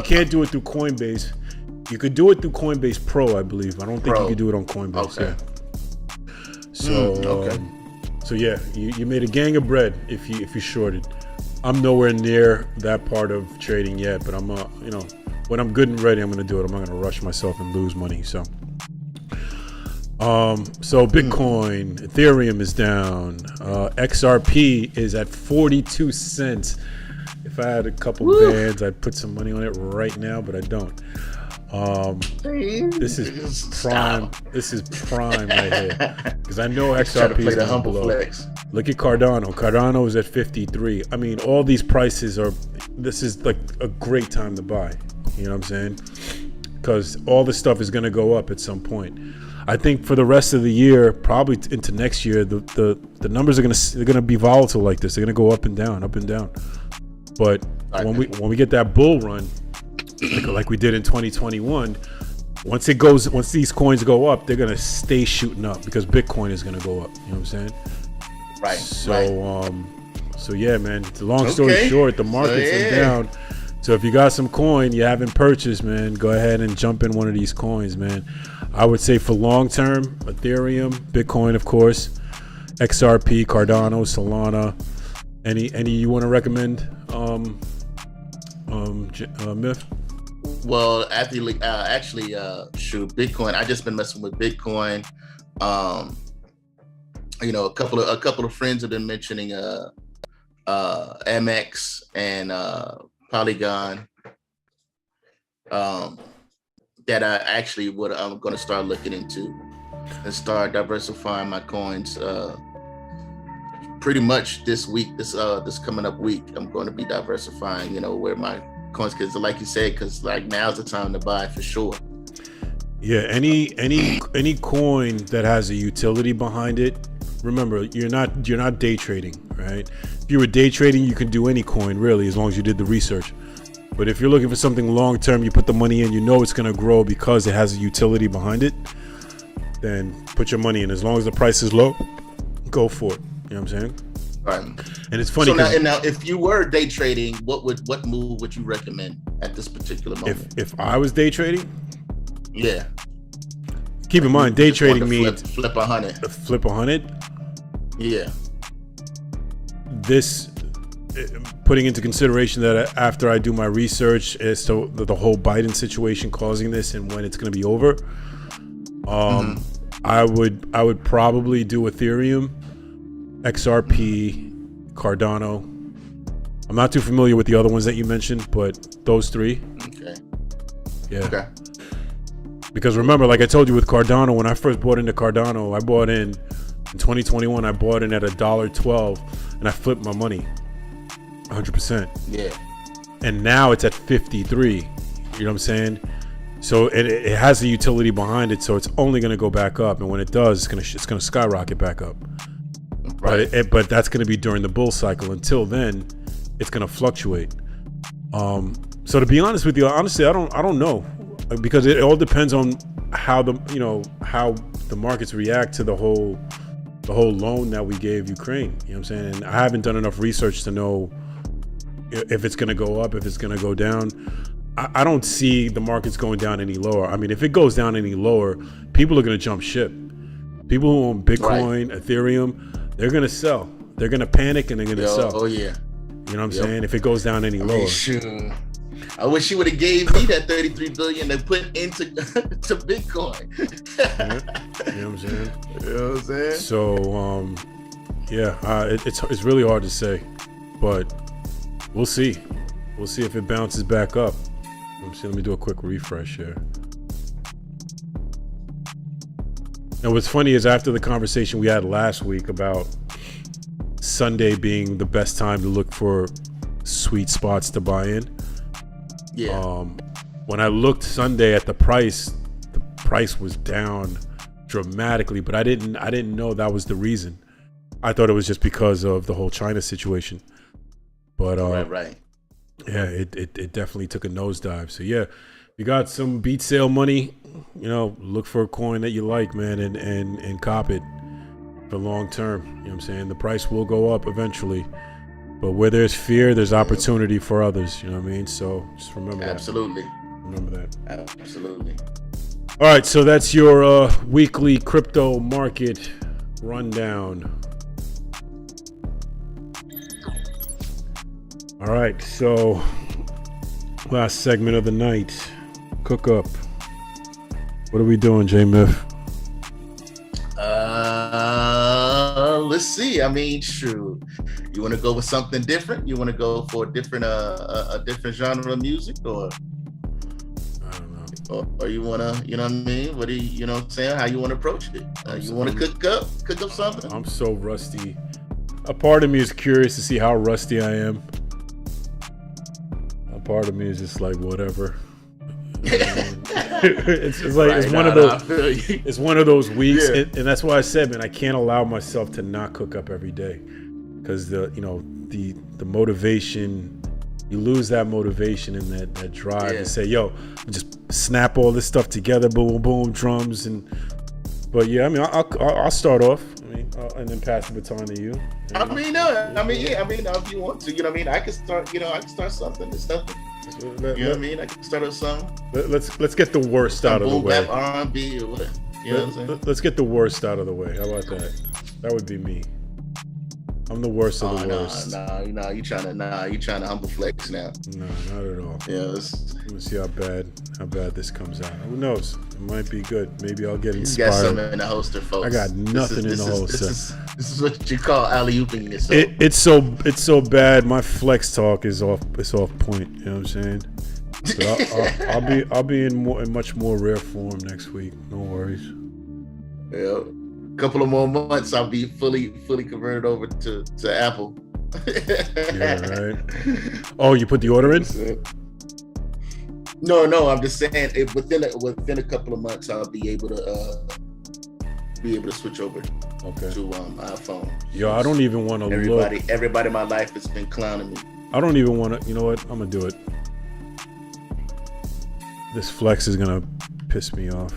D: can't do it through Coinbase. You could do it through Coinbase Pro, I believe. I don't think you could do it on Coinbase.
A: Okay.
D: Yeah. So yeah, you made a gang of bread if you shorted. I'm nowhere near that part of trading yet, but I'm when I'm good and ready, I'm gonna do it. I'm not gonna rush myself and lose money. So Bitcoin, Ethereum is down. XRP is at 42 cents. If I had a couple bands, I'd put some money on it right now, but I don't. This is prime. This is prime right here because I know XRP is going to blow. Flex. Look at Cardano. Cardano is at 53. I mean, all these prices are. This is like a great time to buy. You know what I'm saying? Because all this stuff is going to go up at some point. I think for the rest of the year, probably into next year, the numbers are they're gonna be volatile like this. They're gonna go up and down, up and down. But when we get that bull run, like we did in 2021, once these coins go up, they're gonna stay shooting up because Bitcoin is gonna go up. You know what I'm saying?
A: Right.
D: So yeah, man. Long story short, the markets are down. So if you got some coin you haven't purchased, man, go ahead and jump in one of these coins, man. I would say for long term, Ethereum, Bitcoin, of course, XRP, Cardano, Solana. Any you want to recommend? Myth?
A: Well, actually, Bitcoin. I just been messing with Bitcoin. A couple of friends have been mentioning MX and Polygon. That I'm going to start looking into and start diversifying my coins pretty much this week, this coming up week, I'm going to be diversifying, where my coins, because like you said, because like now's the time to buy for sure.
D: Yeah, any coin that has a utility behind it. Remember, you're not day trading, right? If you were day trading, you can do any coin really, as long as you did the research. But if you're looking for something long term, you put the money in, you know it's going to grow because it has a utility behind it, then put your money in. As long as the price is low, go for it. You know what I'm saying?
A: Right.
D: And it's funny.
A: So now, if you were day trading, what move would you recommend at this particular moment?
D: If I was day trading,
A: yeah.
D: Keep in mind, day trading means
A: flip 100.
D: Flip 100.
A: Yeah.
D: This, putting into consideration that after I do my research as to the whole Biden situation causing this and when it's going to be over, I would probably do Ethereum, XRP, Cardano. I'm not too familiar with the other ones that you mentioned, but those three.
A: Okay.
D: Yeah.
A: Okay.
D: Because remember, like I told you with Cardano, when I first bought into Cardano, I bought in 2021. I bought in at $1.12, and I flipped my money 100%.
A: Yeah.
D: And now it's at 53. You know what I'm saying? So it has a utility behind it, so it's only going to go back up, and when it does, it's going to skyrocket back up.
A: Right.
D: But that's going to be during the bull cycle. Until then, it's going to fluctuate. So to be honest with you, honestly, I don't know, because it all depends on how the markets react to the whole loan that we gave Ukraine. You know what I'm saying? And I haven't done enough research to know if it's going to go up, if it's going to go down. I don't see the markets going down any lower. I mean, if it goes down any lower, people are going to jump ship. People who own Bitcoin, right, Ethereum, they're going to sell. They're going to panic and they're going to sell.
A: Oh yeah.
D: You know what I'm saying? If it goes down any lower.
A: Shoot. I wish you would have gave me that $33 billion to put into to Bitcoin.
D: Yeah. You know what I'm saying?
A: You know what I'm saying?
D: So, it's really hard to say, but we'll see. We'll see if it bounces back up. Let me do a quick refresh here. Now, what's funny is after the conversation we had last week about Sunday being the best time to look for sweet spots to buy in.
A: Yeah.
D: When I looked Sunday at the price was down dramatically, but I didn't know that was the reason. I thought it was just because of the whole China situation. But
A: right.
D: Yeah, it definitely took a nosedive. So yeah, you got some beat sale money, look for a coin that you like, man, and cop it for long term. You know what I'm saying? The price will go up eventually. But where there's fear, there's opportunity for others. You know what I mean? So just remember
A: Absolutely.
D: that. Remember that.
A: Absolutely.
D: All right, so that's your weekly crypto market rundown. All right, so last segment of the night, cook up. What are we doing, JMyth?
A: Let's see. I mean, shoot. You want to go with something different? You want to go for a different genre of music, or
D: I don't know.
A: Or you want to, you know what I mean? What do you know what I'm saying? How you want to approach it? You want to cook up something?
D: I'm so rusty. A part of me is curious to see how rusty I am. A part of me is just like, whatever. It's like, right, it's one of those weeks, yeah. And that's why I said, man, I can't allow myself to not cook up every day, because the motivation, you lose that motivation and that drive to say, yo, just snap all this stuff together, boom, boom, drums, but yeah, I mean, I'll start off, and then pass the baton to you.
A: If you want to, you know what I mean, I can start something. It's nothing. You know what I mean? I can start a song.
D: Let's get the worst out of the way.
A: Boom bap R&B or whatever. You know what I'm saying?
D: Let's get the worst out of the way. How about that? That would be me. I'm the worst of the worst.
A: You trying to humble flex now.
D: No, not at all.
A: Yeah,
D: let me see how bad this comes out. Who knows? It might be good. Maybe I'll get inspired.
A: You got something in the holster, folks.
D: I got nothing in the holster.
A: This is what you call alley-ooping yourself.
D: It's so bad. My flex talk is off. It's off point. You know what I'm saying? But I'll be in much more rare form next week. No worries.
A: Yeah. couple of more months, I'll be fully converted over to Apple.
D: Yeah, right. Oh, you put the order in?
A: No, I'm just saying within a couple of months, I'll be able to switch over to iPhone.
D: Yo, I don't even want to look.
A: Everybody in my life has been clowning me.
D: I don't even want to. You know what? I'm gonna do it. This flex is gonna piss me off.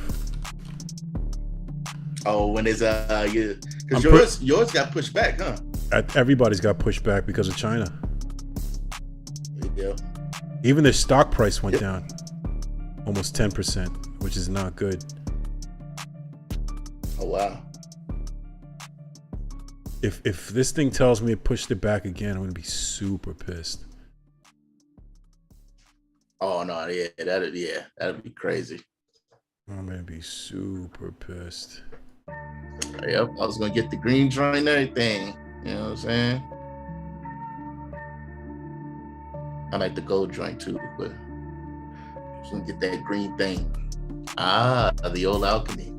A: Oh, when is because yours got pushed back, huh?
D: Everybody's got pushed back because of China.
A: Yeah.
D: Even their stock price went down almost 10%, which is not good.
A: Oh wow.
D: If this thing tells me it pushed it back again, I'm gonna be super pissed.
A: Oh no, yeah, that'd be crazy.
D: I'm gonna be super pissed.
A: Yep, I was gonna get the green joint and everything. You know what I'm saying? I like the gold joint too, but I was gonna get that green thing. Ah, the old alchemy.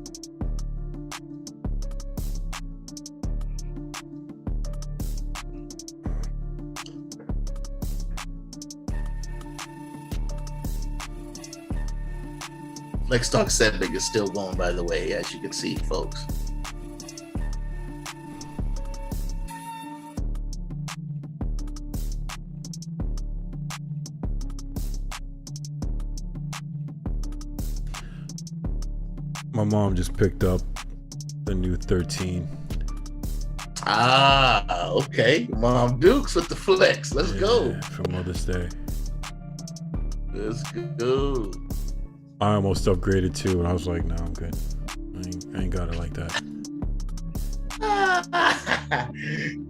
A: Flex Stock 7 is still going, by the way, as you can see, folks.
D: My mom just picked up the new 13.
A: Ah, okay. Mom Dukes with the flex. Let's go.
D: For Mother's Day.
A: Let's go.
D: I almost upgraded too, and I was like, "No, I'm good. I ain't got it like that."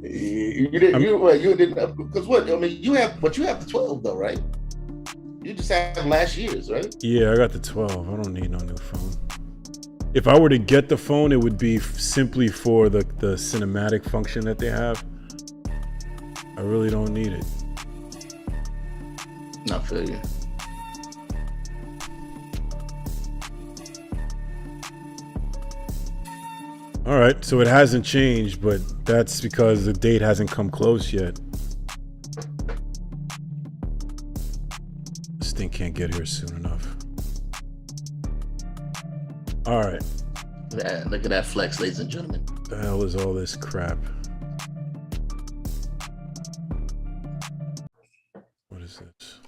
A: You didn't because what? I mean, you have the 12 though, right? You just have last year's, right?
D: Yeah, I got the 12. I don't need no new phone. If I were to get the phone, it would be simply for the cinematic function that they have. I really don't need it.
A: Not for you.
D: All right, so it hasn't changed, but that's because the date hasn't come close yet. This thing can't get here soon enough. All right.
A: Yeah, look at that flex, ladies and gentlemen.
D: The hell is all this crap? What is this?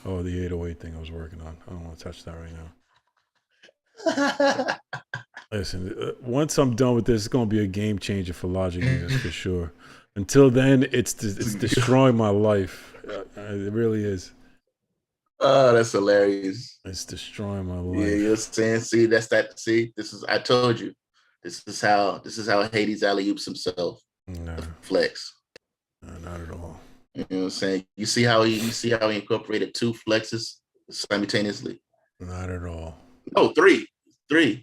D: Oh, the 808 thing I was working on. I don't want to touch that right now. Listen, once I'm done with this, it's going to be a game changer for logic users for sure. Until then, it's destroying my life. It really is.
A: Oh, that's hilarious.
D: It's destroying my life.
A: Yeah, you're saying, see, I told you. This is how Hades alley-oops himself.
D: No.
A: Flex.
D: No, not at all.
A: You know what I'm saying? You see how he incorporated 2 flexes simultaneously?
D: Not at all.
A: No, three, because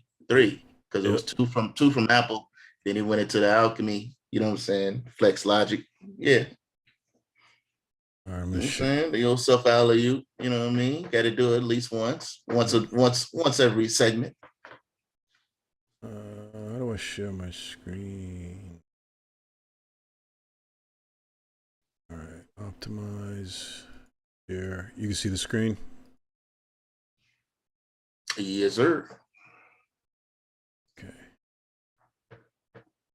A: it was two from Apple. Then he went into the alchemy. You know what I'm saying? Flex logic. Yeah.
D: All right,
A: you know what I'm saying? The old self alley-oop. You know what I mean? Got to do it at least once every segment.
D: How do I share my screen? All right, optimize. Here, you can see the screen.
A: Yes, sir.
D: Okay.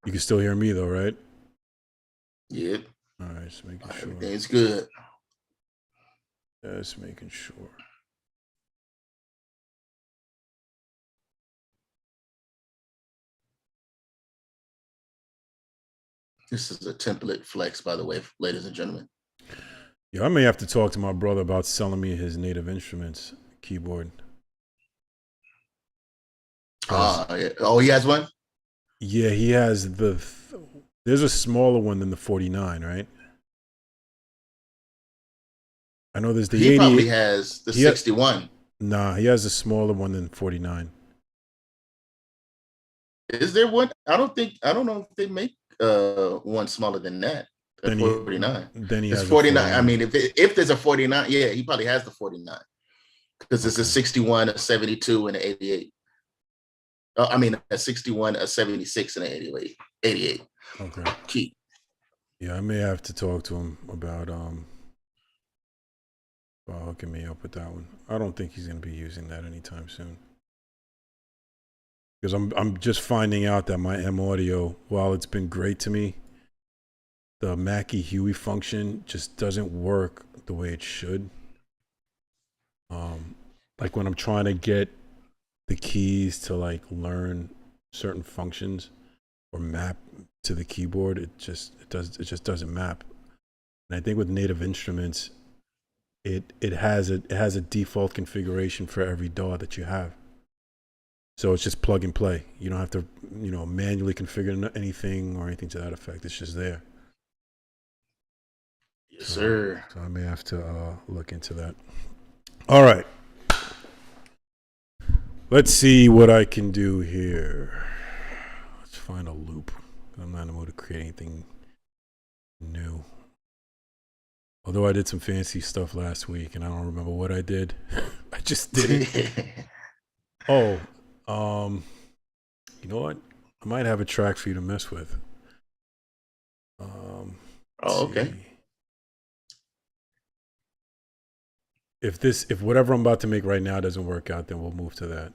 D: You can still hear me though, right?
A: Yep.
D: All right, just making sure.
A: Everything's good.
D: Just making sure.
A: This is a template flex, by the way, ladies and gentlemen.
D: Yeah, I may have to talk to my brother about selling me his Native Instruments keyboard.
A: Yeah. Oh, he has one?
D: Yeah, he has there's a smaller one than the 49, right? I know there's the 80.
A: He probably has the 61.
D: Nah, he has a smaller one than 49.
A: Is there one? I don't know if they make one smaller than that.
D: Then
A: 49.
D: Then he
A: it's
D: has
A: 49. I mean, if there's a 49, yeah, he probably has the 49. because it's a 61, a 72, and an 88. I mean, a 61, a 76, and an 88. 88.
D: Okay.
A: Key.
D: Yeah, I may have to talk to him about hooking me up with that one. I don't think he's gonna be using that anytime soon. Because I'm just finding out that my M audio, while it's been great to me, the Mackie Huey function just doesn't work the way it should. Like when I'm trying to get the keys to like learn certain functions or map to the keyboard, it just doesn't map. And I think with native instruments, it has a default configuration for every DAW that you have. So it's just plug and play. You don't have to, manually configure anything or anything to that effect. It's just there.
A: Yes, sir.
D: So I may have to look into that. All right. Let's see what I can do here. Let's find a loop. I'm not in the mood to create anything new. Although I did some fancy stuff last week and I don't remember what I did. I just did it. Oh, you know what? I might have a track for you to mess with.
A: Okay.
D: If whatever I'm about to make right now doesn't work out, then we'll move to that.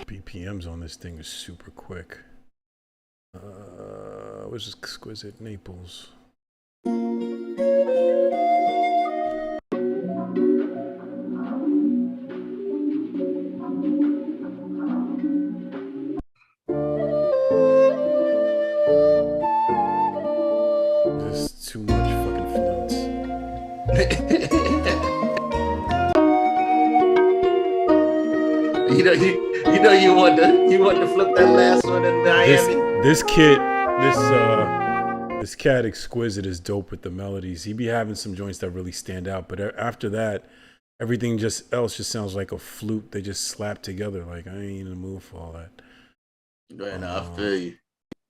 D: BPMs on this thing is super quick. Where's this exquisite Naples? There's too much fucking flutes.
A: you want to flip that last one in Miami.
D: This cat Exquisite is dope with the melodies. He be having some joints that really stand out, but after that, everything else just sounds like a flute. They just slap together. Like I ain't in the mood for all that.
A: Man, I feel you.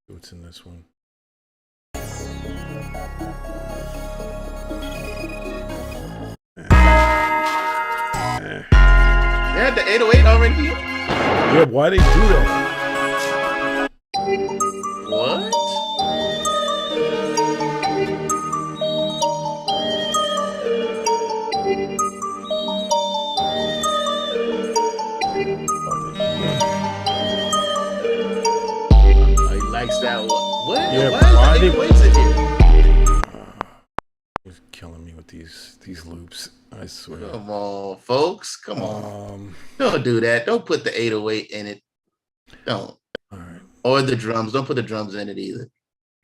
D: What's in this one?
A: Yeah, the 808 already here?
D: Yeah, why they do that?
A: What? Oh, he likes that one. What?
D: Yeah,
A: why they wait to here?
D: He's killing me with these loops. I swear.
A: Come on, folks. Come on. Don't do that. Don't put the 808 in it. Don't.
D: All right.
A: Or the drums. Don't put the drums in it either.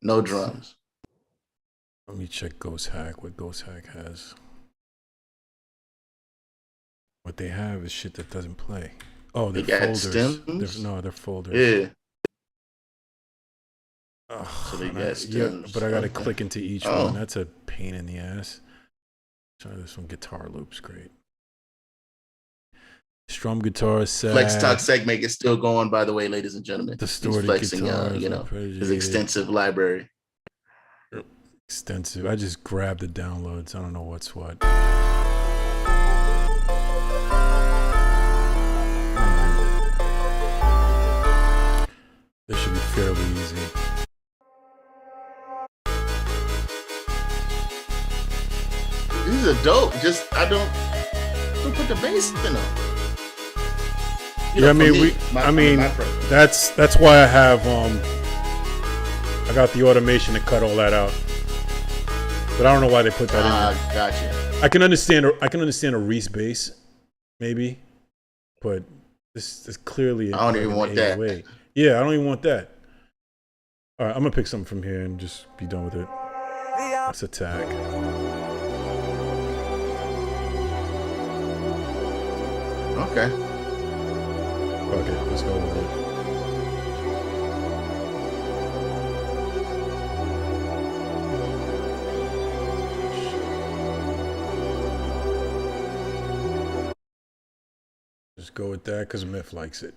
A: No drums.
D: Let me check Ghost Hack. What Ghost Hack has. What they have is shit that doesn't play. Oh, they're folders. They're folders.
A: Yeah.
D: Oh,
A: So they got stems.
D: but I gotta click into each one. That's a pain in the ass. Try this one. Guitar loops, great. Strum guitar set.
A: Flex Talk segment is still going, by the way, ladies and gentlemen.
D: Distorted
A: He's flexing,
D: guitars,
A: his extensive library.
D: Extensive. I just grabbed the downloads. I don't know what's what. This should be fairly easy.
A: These are dope. Just don't put the bass in them.
D: Yeah, I mean, that's why I have I got the automation to cut all that out. But I don't know why they put that in there.
A: Gotcha.
D: I can understand a Reese bass, maybe, but this is clearly.
A: I don't even want that.
D: Yeah, I don't even want that. All right, I'm gonna pick something from here and just be done with it. Let's attack.
A: Okay.
D: Okay, let's go with it. Just go with that because Myth likes it.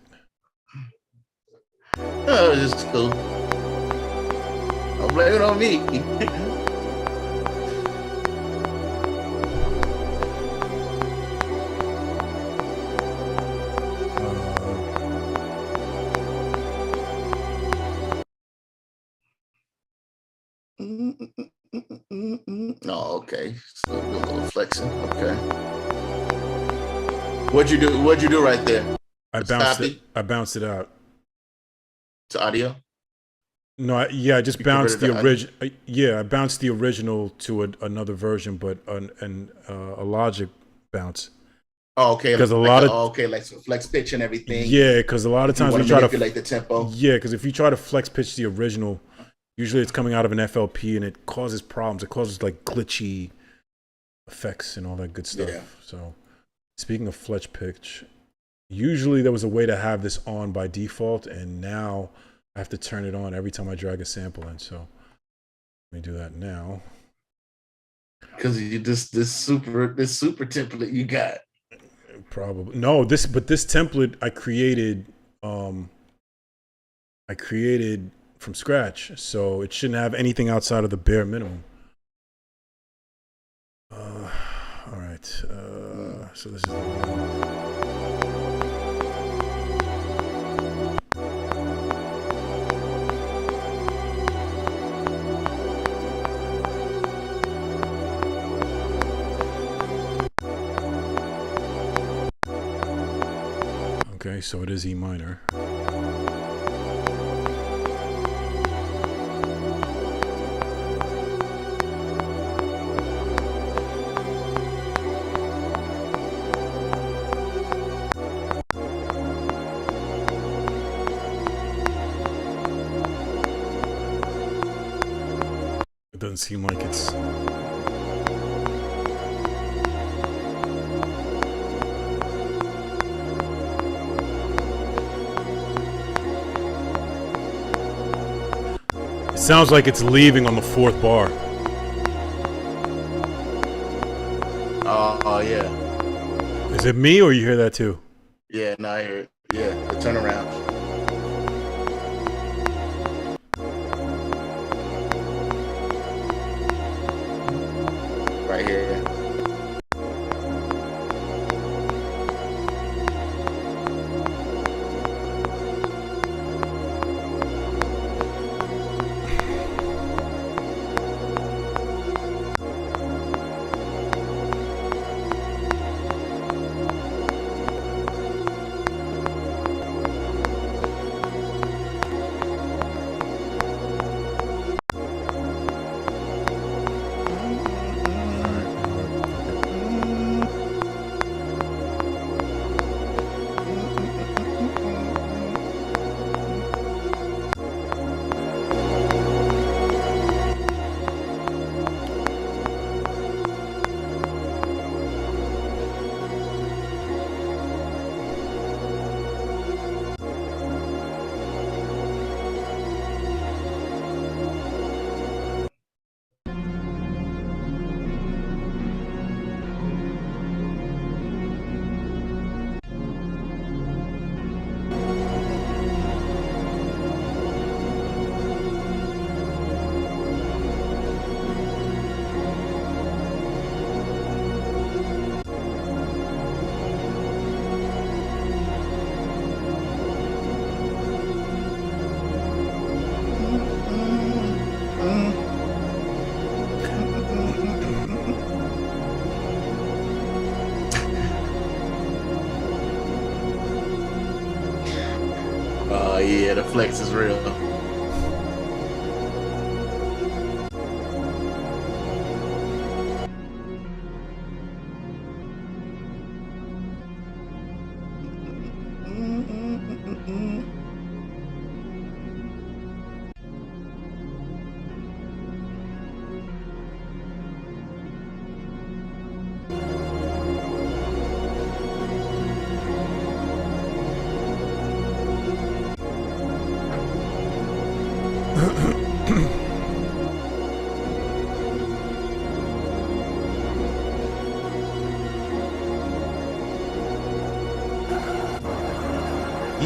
A: Oh, it's just cool. Don't blame it on me. Oh, okay. So a little flexing. Okay. What'd you do? What'd you do right there?
D: I bounced it out.
A: To audio?
D: No, I just bounced the
A: converted
D: original. Yeah, I bounced the original to another version, but a Logic bounce.
A: Oh, okay.
D: Because
A: like some flex pitch and everything.
D: Yeah, because a lot of times we try to
A: manipulate the tempo.
D: Yeah, because if you try to flex pitch the original, usually it's coming out of an FLP and it causes problems. It causes like glitchy effects and all that good stuff. Yeah. So, speaking of flex pitch, usually there was a way to have this on by default, and now I have to turn it on every time I drag a sample in. So let me do that now.
A: Because you just this super template you got.
D: Probably no. This template I created from scratch, so it shouldn't have anything outside of the bare minimum. All right. So this is the one. Okay, so it is E minor. It doesn't seem like it's... Sounds like it's leaving on the 4th bar.
A: Oh, yeah.
D: Is it me or you hear that too?
A: Yeah, no, I hear it. Yeah, the turnaround. Right here. Yeah, the flex is real.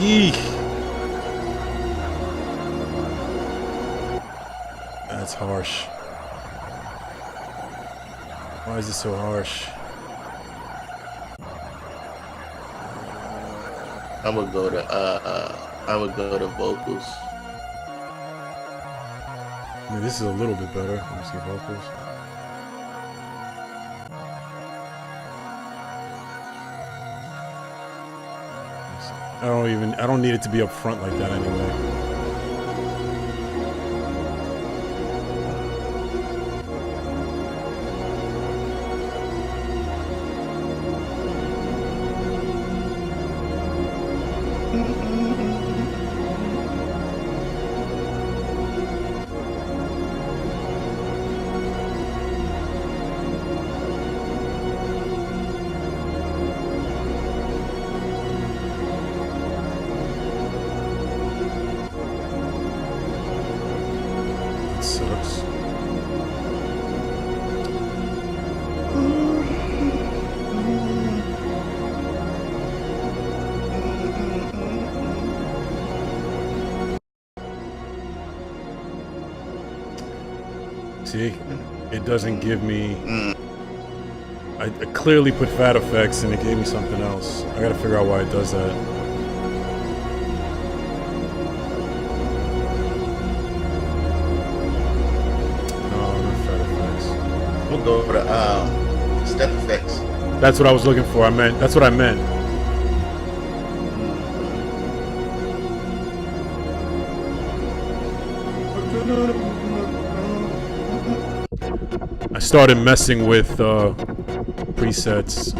D: Eek. That's harsh. Why is it so harsh?
A: I would go to vocals.
D: I mean, this is a little bit better. Let me see vocals. I don't need it to be up front like that anyway. Sucks. See, it doesn't give me. I clearly put fat effects and it gave me something else. I gotta figure out why it does that.
A: We'll go to step effects.
D: That's what I was looking for. That's what I meant. I started messing with presets.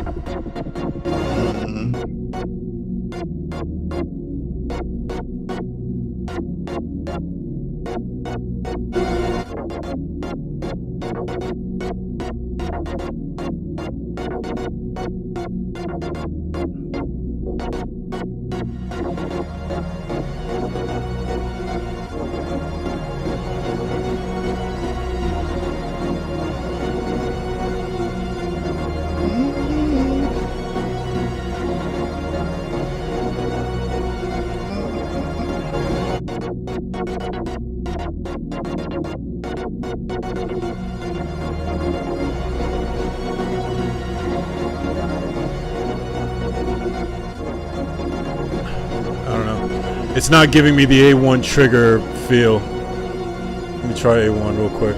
D: It's not giving me the A1 trigger feel. Let me try A1 real quick.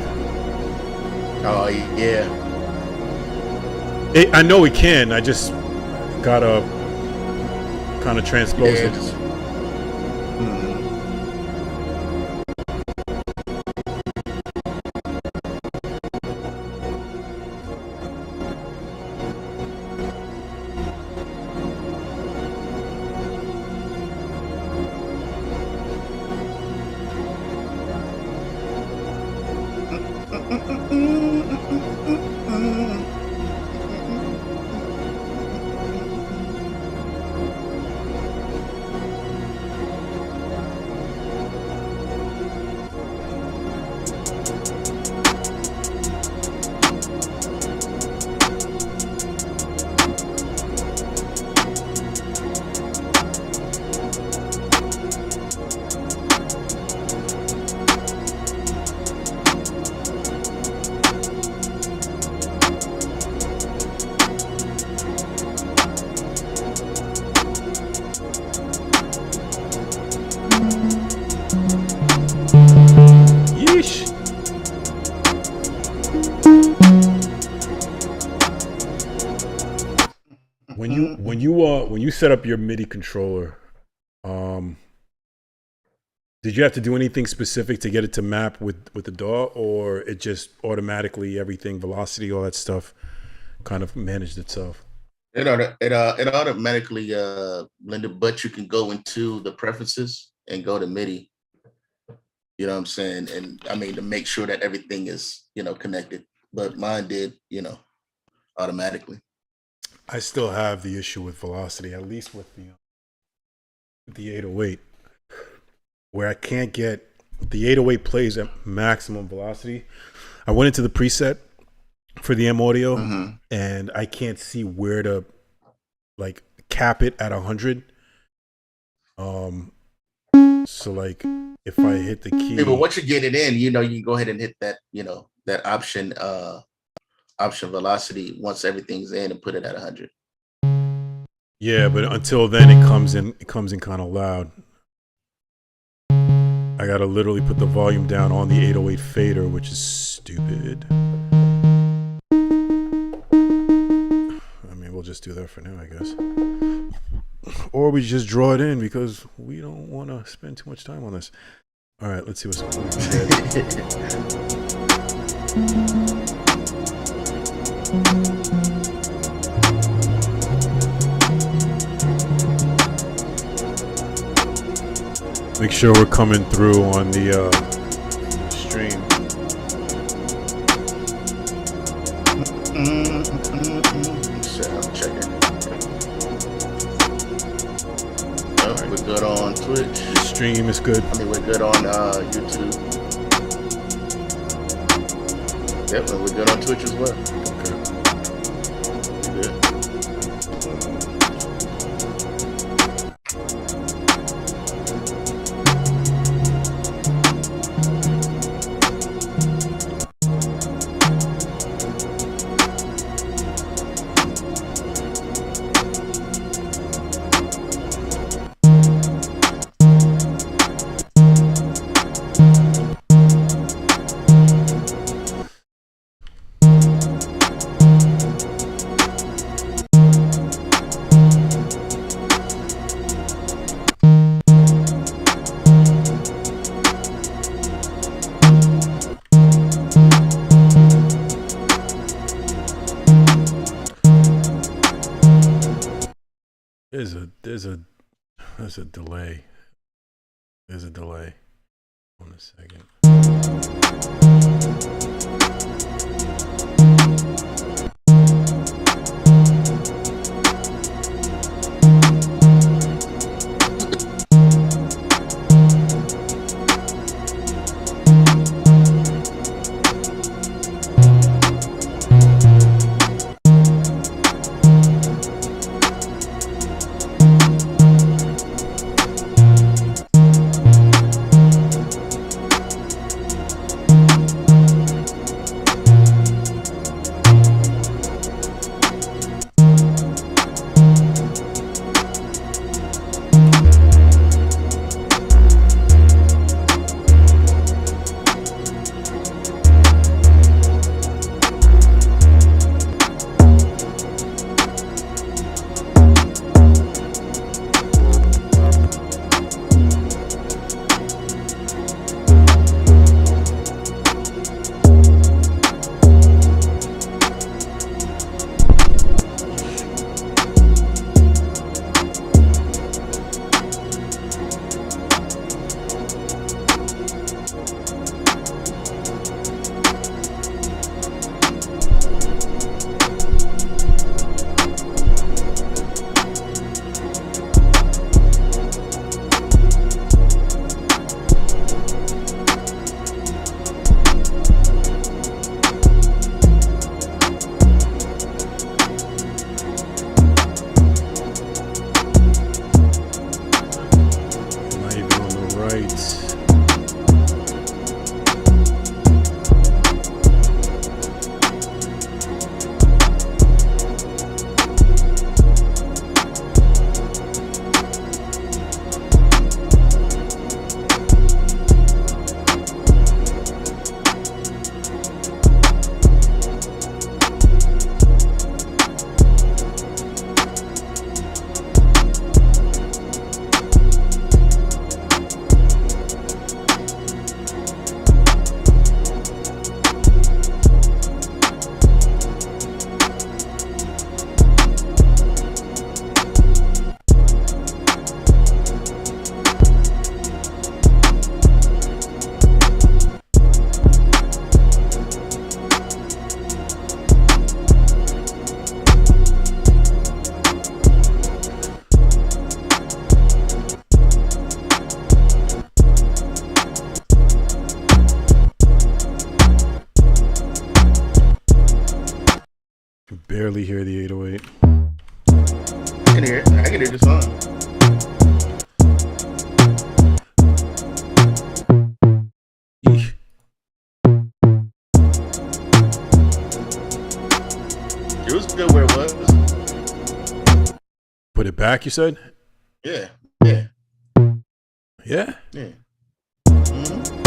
A: Oh, yeah.
D: I know it can. I just gotta kind of transpose it. When you set up your MIDI controller, did you have to do anything specific to get it to map with the DAW, or it just automatically everything, velocity, all that stuff, kind of managed itself?
A: It automatically blended, but you can go into the preferences and go to MIDI. You know what I'm saying? And I mean, to make sure that everything is, connected. But mine did, automatically.
D: I still have the issue with velocity, at least with the 808, where I can't get the 808 plays at maximum velocity. I went into the preset for the M audio, and I can't see where to like cap it at 100. So like if I hit the key,
A: Yeah, but once you get it in, you know, you can go ahead and hit that, you know, that option velocity once everything's in and put it at 100.
D: yeah, but until then it comes in kind of loud. I gotta literally put the volume down on the 808 fader, which is stupid. I mean, we'll just do that for now, I guess. Or we just draw it in because we don't want to spend too much time on this. All right, let's see what's going on. Make sure we're coming through on the stream.
A: So I'm checking. Oh, we're good on Twitch.
D: The stream is good.
A: I mean, we're good on YouTube. Yep, and we're good on Twitch as well. Okay. We're good. There's a delay. There's a delay. Hold on a second. Barely hear the 808. I can hear it. I can hear the song.
D: back, you said?
A: Yeah, yeah,
D: Yeah.
A: yeah. Mhm.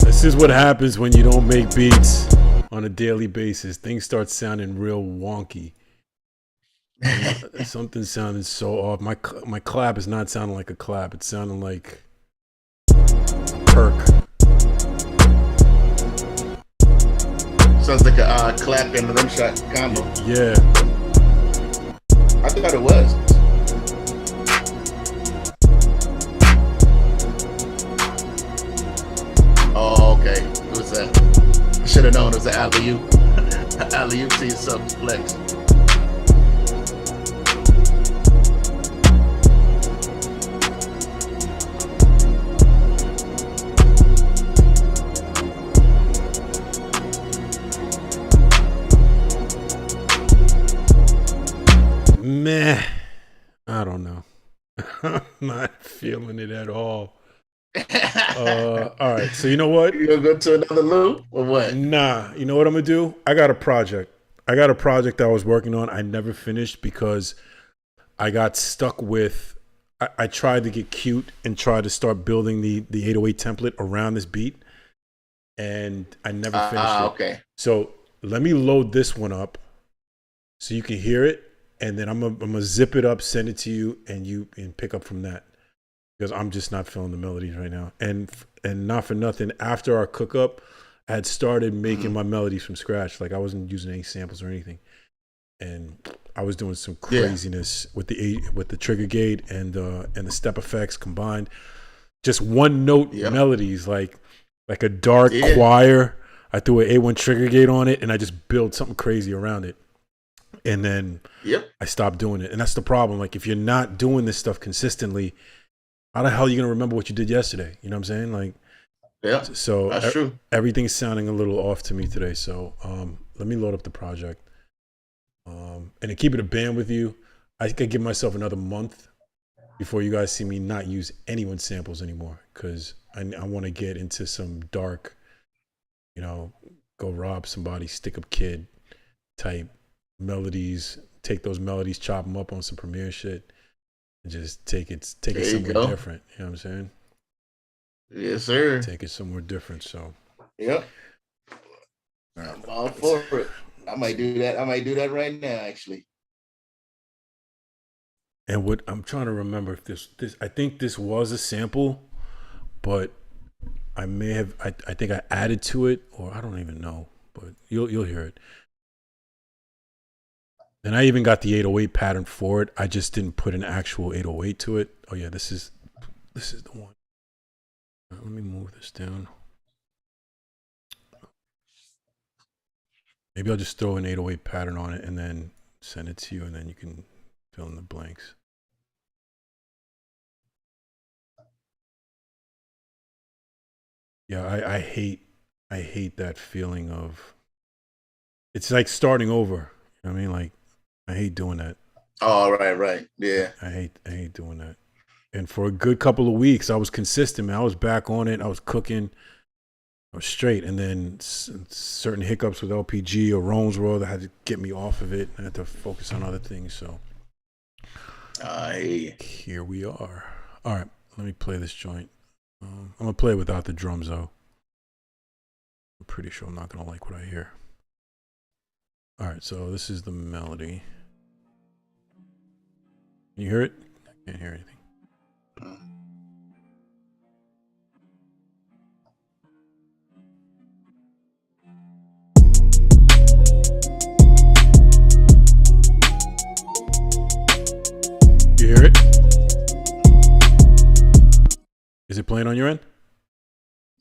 D: This is what happens when you don't make beats on a daily basis. Things start sounding real wonky. Something sounded so off. My clap is not sounding like a clap. It's sounding like a perk.
A: Sounds like a clap and rim shot combo.
D: Yeah.
A: I thought it was. Oh, okay. It was a. I should have known it was an alley-oop. Alley-oop to yourself flex.
D: Meh. I don't know. I'm not feeling it at all. All right. So you know what?
A: You gonna go to another loop or what?
D: Nah. You know what I'm gonna do? I got a project I was working on. I never finished because I got stuck with. I tried to get cute and try to start building the 808 template around this beat, and I never finished it.
A: Okay.
D: So let me load this one up so you can hear it, and then I'm gonna zip it up, send it to you, and you can pick up from that, because I'm just not feeling the melodies right now. And not for nothing, after our cook up, I had started making my melodies from scratch. Like I wasn't using any samples or anything, and I was doing some craziness with the trigger gate and the step effects combined. Just one note melodies, like a dark choir. I threw an A1 trigger gate on it, and I just built something crazy around it. And then I stopped doing it. And that's the problem. Like, if you're not doing this stuff consistently, how the hell are you going to remember what you did yesterday? You know what I'm saying? Like, so
A: that's true.
D: Everything's sounding a little off to me today. So let me load up the project. And to keep it a band with you, I think I give myself another month before you guys see me not use anyone's samples anymore, because I want to get into some dark, go rob somebody, stick up kid type melodies, take those melodies, chop them up on some Premiere shit, and just take it somewhere different. You know what I'm saying?
A: Yes, sir.
D: Take it somewhere different. So
A: I'm all for it. I might do that right now, actually.
D: And what I'm trying to remember, if this I think this was a sample, but I may have I think I added to it, or I don't even know, but you'll hear it. And I even got the 808 pattern for it. I just didn't put an actual 808 to it. Oh yeah, this is the one. Let me move this down. Maybe I'll just throw an 808 pattern on it and then send it to you, and then you can fill in the blanks. Yeah, I hate that feeling of, it's like starting over. You know what I mean? Like, I hate doing that.
A: Oh, right. Yeah.
D: I hate doing that. And for a good couple of weeks, I was consistent, man. I was back on it. I was cooking. I was straight. And then certain hiccups with LPG or ROMESWORLD, I had to get me off of it. I had to focus on other things. So here we are. All right, let me play this joint. I'm going to play it without the drums, though. I'm pretty sure I'm not going to like what I hear. All right, so this is the melody. Can you hear it? I can't hear anything. You hear it? Is it playing on your end?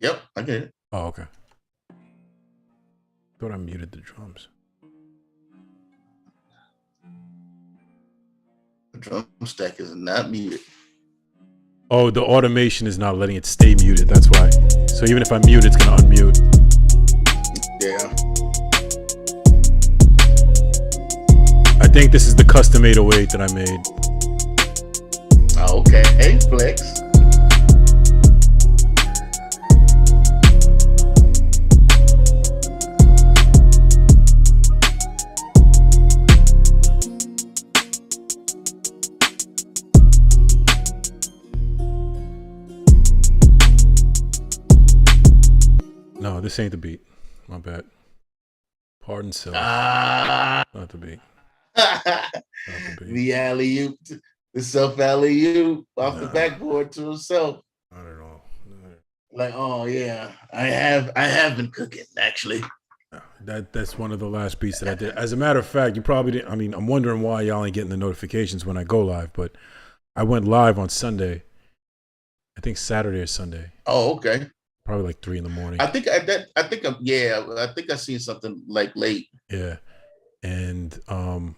A: Yep, I get it.
D: Oh, okay. Thought I muted the drums.
A: The drum stack is not muted.
D: Oh, the automation is not letting it stay muted. That's why. So even if I mute, it's gonna unmute.
A: Yeah.
D: I think this is the custom 808 that I made.
A: Okay, flex.
D: No, this ain't the beat. My bad. Pardon self. Not the beat. Not the beat.
A: The alley-oop, the self alley-oop off the backboard to himself.
D: I don't know.
A: Like, oh yeah, I have been cooking actually.
D: That's one of the last beats that I did. As a matter of fact, you probably didn't. I mean, I'm wondering why y'all ain't getting the notifications when I go live, but I went live on Sunday. I think Saturday or Sunday.
A: Oh, okay.
D: Probably like 3 a.m.
A: I think I seen something like late.
D: Yeah, and I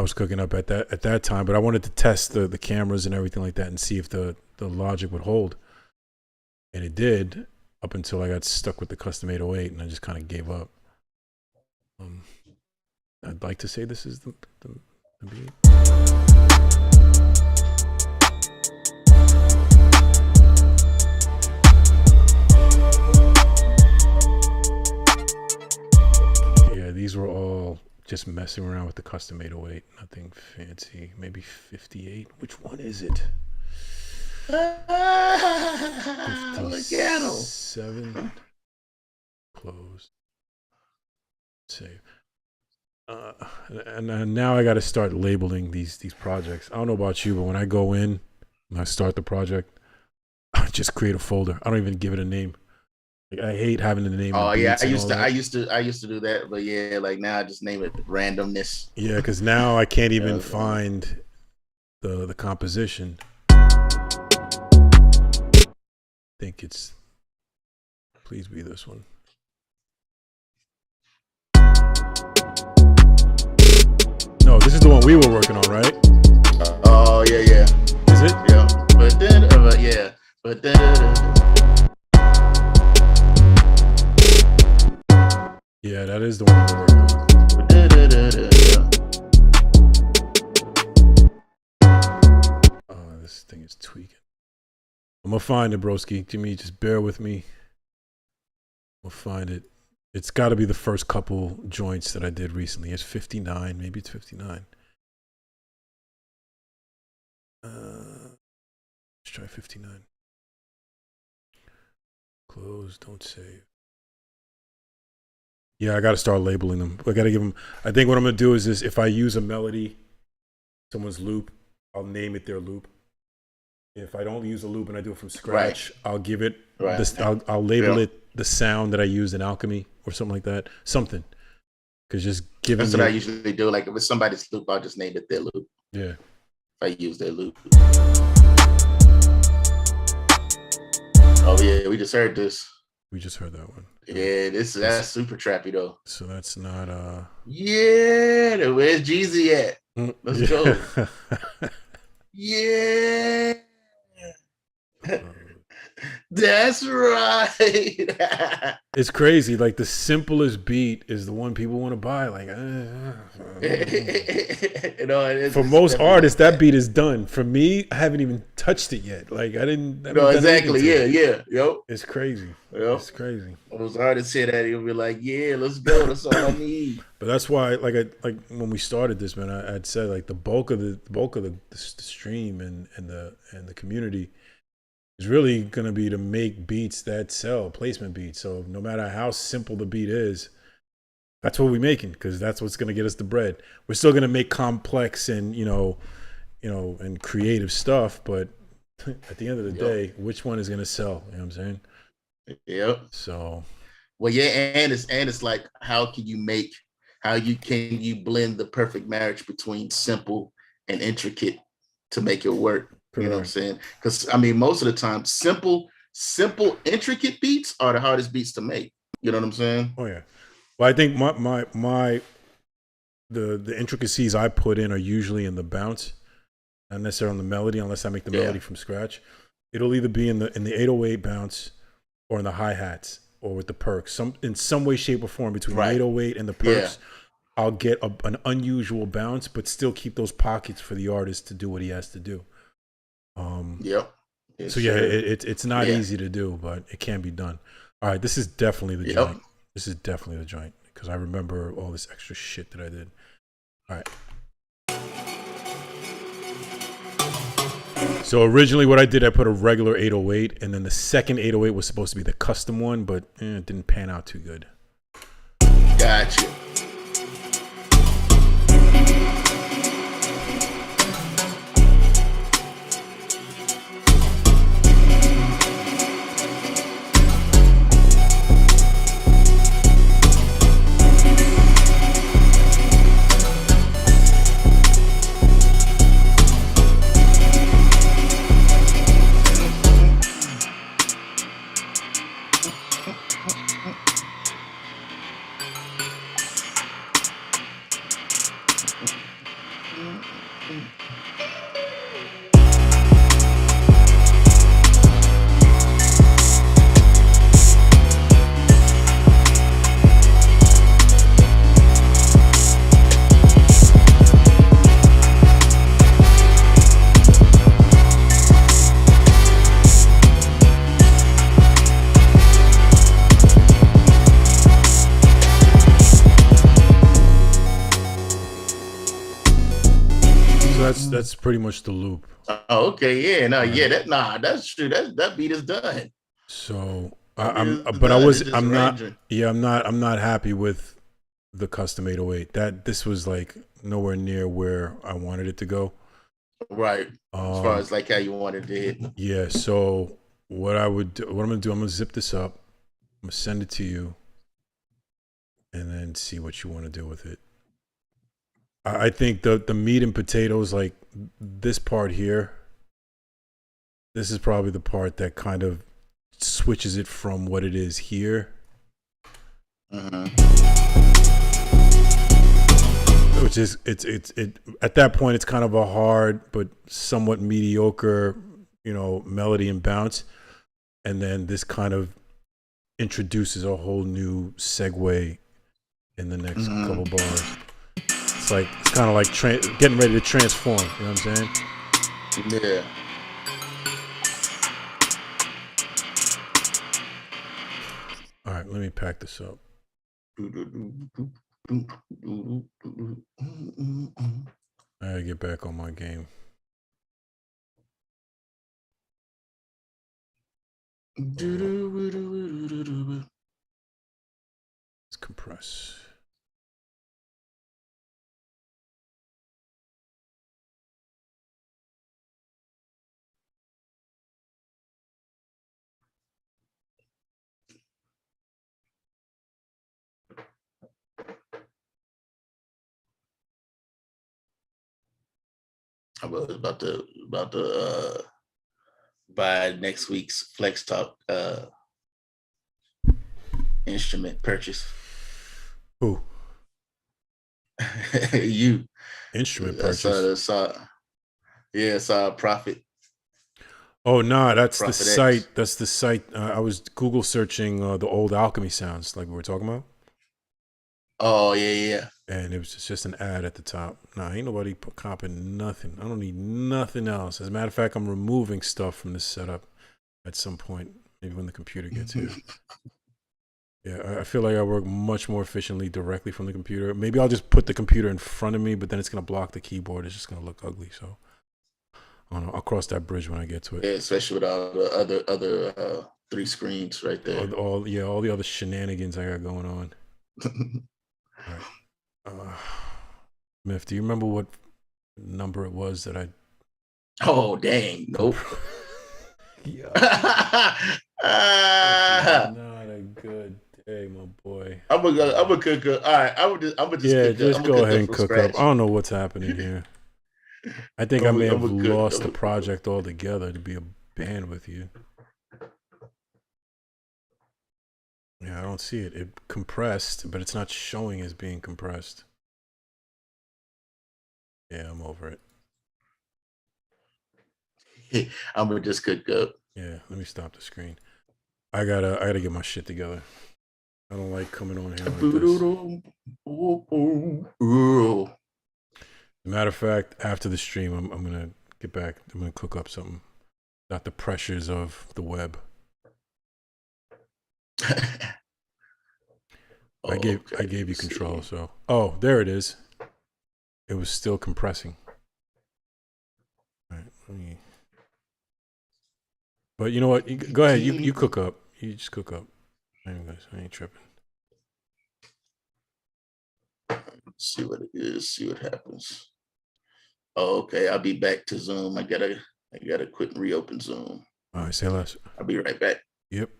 D: was cooking up at that time, but I wanted to test the cameras and everything like that and see if the logic would hold, and it did up until I got stuck with the custom 808, and I just kind of gave up. I'd like to say this is the beat. These were all just messing around with the custom 808. Nothing fancy. Maybe 58. Which one is it? 57. Close. Save. And now I got to start labeling these projects. I don't know about you, but when I go in, when I start the project, I just create a folder. I don't even give it a name. Like, I hate having the name.
A: Oh yeah, I used to do that, but yeah, like now I just name it randomness.
D: Yeah, because now I can't even find the composition. I think it's, please be this one. No, this is the one we were working on, right?
A: Oh yeah.
D: Is it?
A: Yeah, but then
D: Yeah, that is the one we're working on. Oh, this thing is tweaking. I'm gonna find it, broski. Jimmy, just bear with me. We'll find it. It's got to be the first couple joints that I did recently. It's 59, maybe it's 59. Let's try 59. Close, don't save. Yeah, I got to start labeling them. I got to give them. I think what I'm going to do is if I use a melody, someone's loop, I'll name it their loop. If I don't use a loop and I do it from scratch, right, I'll give it this. I'll label it the sound that I used in Alchemy or something like that. Something. Because just giving.
A: That's what I usually do. Like if it's somebody's loop, I'll just name it their loop.
D: Yeah.
A: If I use their loop. Oh yeah, we just heard this.
D: We just heard that one.
A: Yeah, that's super trappy though.
D: So that's not
A: Yeah, where's Jeezy at? Let's go.
D: yeah.
A: Yeah. That's right.
D: It's crazy. Like the simplest beat is the one people want to buy. Like, for most artists, that beat is done. For me, I haven't even touched it yet. Like I didn't.
A: No, exactly. Yeah. Yo,
D: it's crazy.
A: Yep.
D: It's crazy.
A: Those artists say that he'll be like, "Yeah, let's go. That's all I need."
D: But that's why, like when we started this, man, I'd said like the bulk of the stream and the community is really going to be to make beats that sell, placement beats. So no matter how simple the beat is, that's what we're making, because that's what's going to get us the bread. We're still going to make complex and and creative stuff, but at the end of the day, which one is going to sell? You know what I'm saying?
A: Yep.
D: So,
A: well, yeah, and it's like, how can you blend the perfect marriage between simple and intricate to make it work? You know what I'm saying? Because I mean, most of the time, simple, intricate beats are the hardest beats to make. You know what I'm saying?
D: Oh yeah. Well, I think the intricacies I put in are usually in the bounce, not necessarily on the melody, unless I make the melody from scratch. It'll either be in the 808 bounce or in the hi-hats or with the perks. In some way, shape, or form between the 808 and the perks, I'll get an unusual bounce, but still keep those pockets for the artist to do what he has to do.
A: Yep.
D: So yeah, it's not easy to do, but it can be done. All right, this is definitely the joint. This is definitely the joint, because I remember all this extra shit that I did. All right. So originally what I did, I put a regular 808, and then the second 808 was supposed to be the custom one, but it didn't pan out too good.
A: Gotcha.
D: That's pretty much the loop.
A: Oh, okay, yeah, that's true. That beat is done.
D: So I'm not happy with the custom 808. This was like nowhere near where I wanted it to go.
A: Right. As far as like how you wanted to hit.
D: Yeah. So what I'm gonna do, I'm gonna zip this up. I'm gonna send it to you, and then see what you want to do with it. I think the meat and potatoes, like this part here, this is probably the part that kind of switches it from what it is here. Which is it at that point it's kind of a hard but somewhat mediocre, melody and bounce, and then this kind of introduces a whole new segue in the next couple bars. It's kind of like getting ready to transform. You know what I'm saying?
A: Yeah.
D: All right, let me pack this up. I gotta get back on my game. Let's compress.
A: I was about to by next week's Flex Talk instrument purchase.
D: Who?
A: You.
D: Instrument
A: I
D: purchase.
A: saw Prophet.
D: Oh no, that's the
A: Prophet
D: site.
A: X.
D: That's the site. I was Google searching the old alchemy sounds, like we were talking about,
A: Oh yeah.
D: and it was just an ad at the top. Nah, ain't nobody copping nothing. I don't need nothing else. As a matter of fact, I'm removing stuff from this setup at some point, maybe when the computer gets here. Yeah, I feel like I work much more efficiently directly from the computer. Maybe I'll just put the computer in front of me, but then it's gonna block the keyboard. It's just gonna look ugly. So I don't know. I'll cross that bridge when I get to it.
A: Yeah, especially with all the other 3 screens right there.
D: All the other shenanigans I got going on. All right. Myth, do you remember what number it was that I?
A: Oh dang! Nope.
D: Yeah.
A: Not
D: a good day, my boy.
A: I'm gonna cook up. All right, I'm gonna just
D: go ahead and
A: from
D: cook
A: scratch.
D: up. I don't know what's happening here. I think I may have lost the project altogether to be a band with you. Yeah, I don't see it. It compressed, but it's not showing as being compressed. Yeah, I'm over it.
A: I'm gonna just cook up.
D: Yeah, let me stop the screen. I gotta get my shit together. I don't like coming on here like this. As a matter of fact, after the stream, I'm gonna get back. I'm gonna cook up something. Not the pressures of the web. I gave you control. So there it is. It was still compressing. All right, let me. But you know what? Go ahead. You cook up. You just cook up. Anyways, I ain't tripping.
A: See what it is. See what happens. Oh, okay. I'll be back to Zoom. I gotta quit and reopen Zoom.
D: All right, say less.
A: I'll be right back.
D: Yep.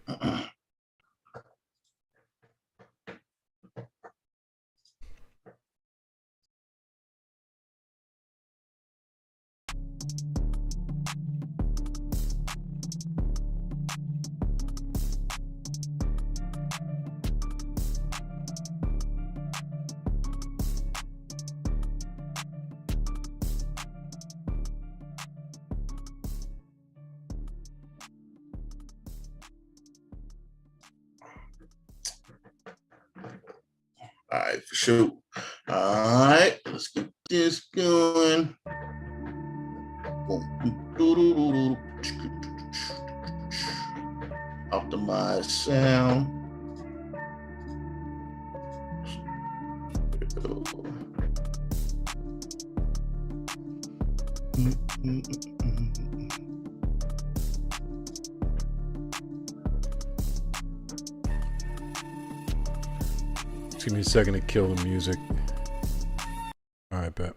A: All right, for sure. All right, let's get this going. Optimize sound.
D: Just give me a second to kill the music. All right, bet.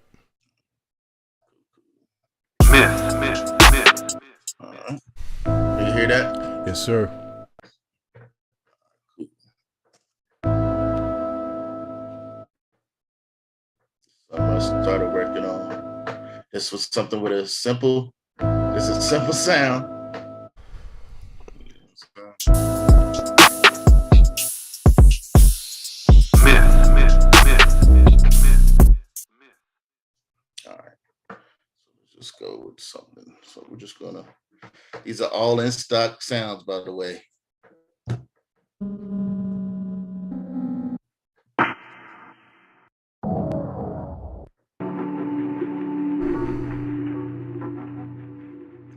C: Myth.
A: Can you hear that?
D: Yes, sir.
A: I started working on. This was something with a simple sound. All right. So let's just go with something. So we're just gonna. These are all in stock sounds, by the way.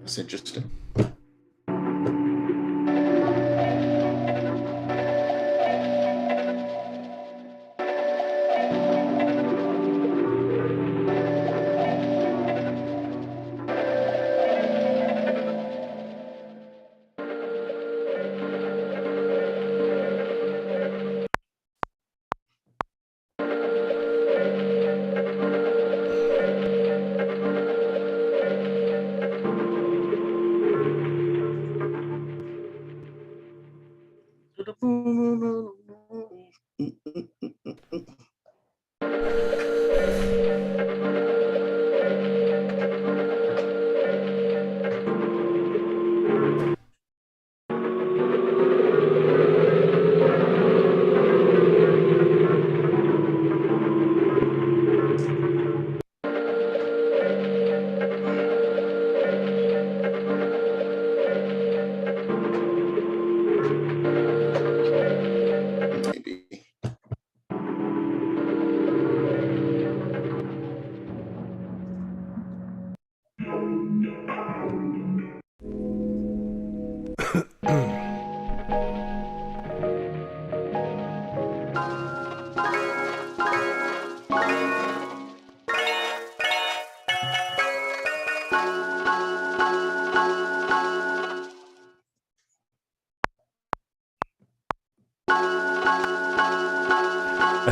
A: That's interesting.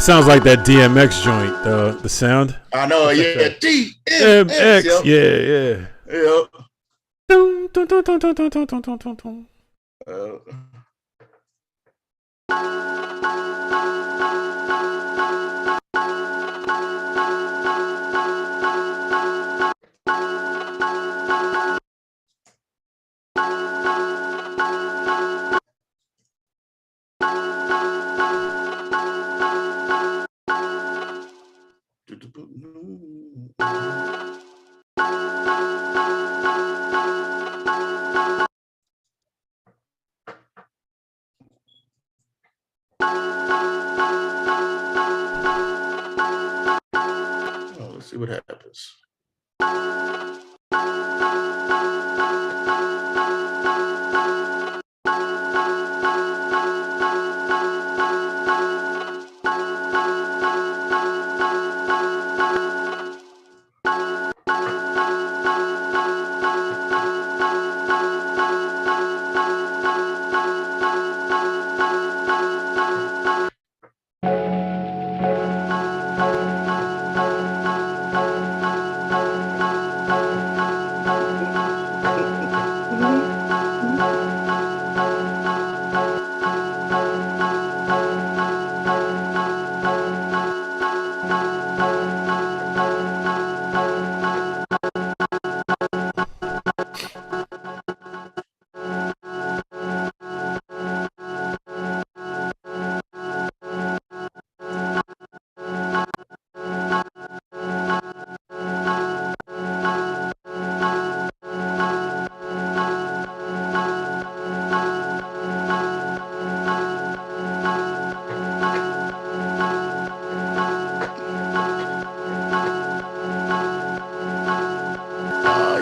D: sounds like that DMX joint. The sound.
A: I know, yeah.
D: DMX,
A: Yep.
D: yeah.
A: Yep.
D: Dun, dun, dun, dun, dun, dun, dun, dun, dun, dun, dun.
A: Oh, let's see what happens.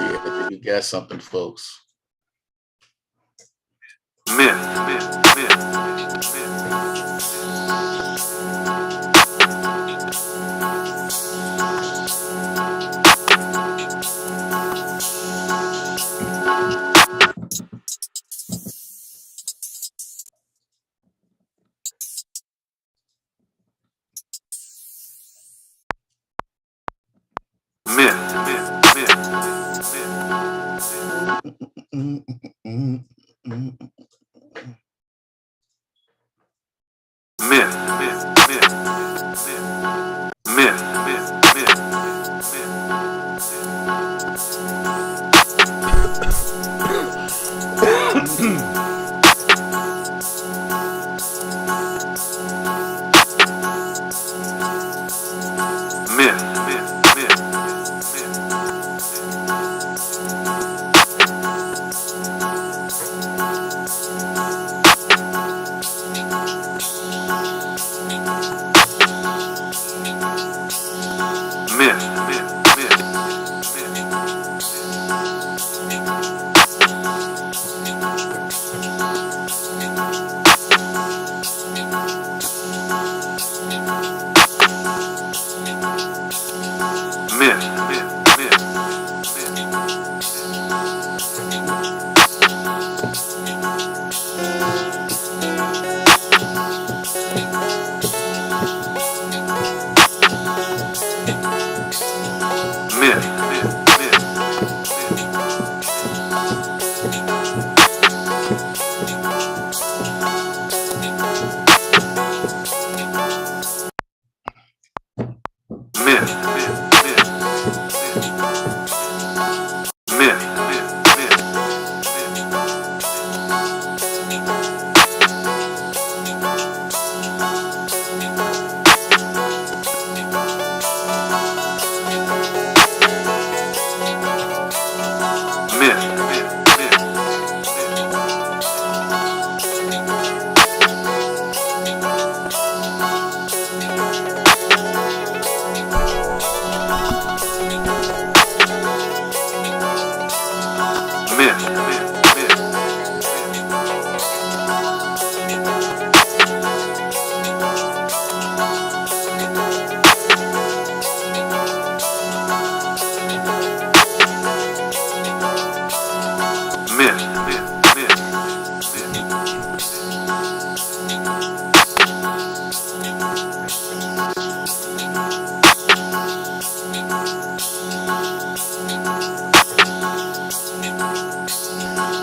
A: Yeah, I think we got something, folks.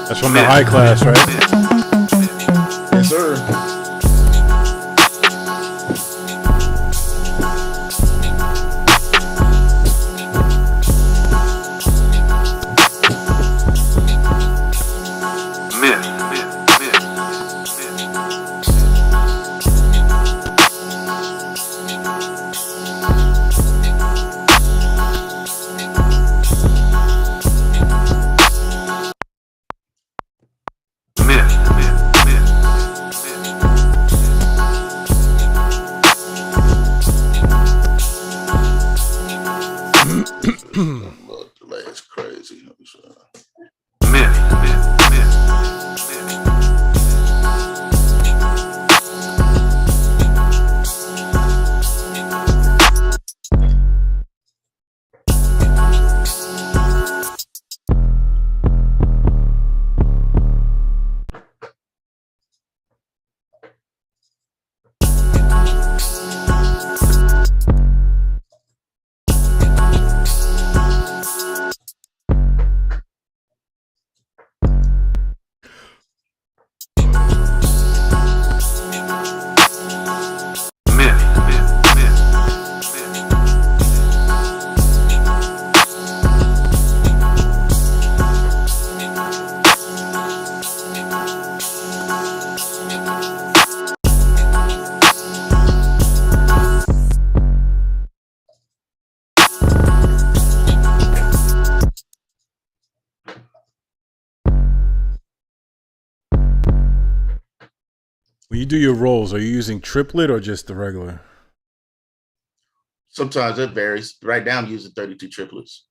D: That's from the high class, right?
A: Yes, sir. That's crazy.
D: When you do your rolls, are you using triplet or just the regular?
A: Sometimes it varies. Right now, I'm using 32 triplets.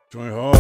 D: Joint hard.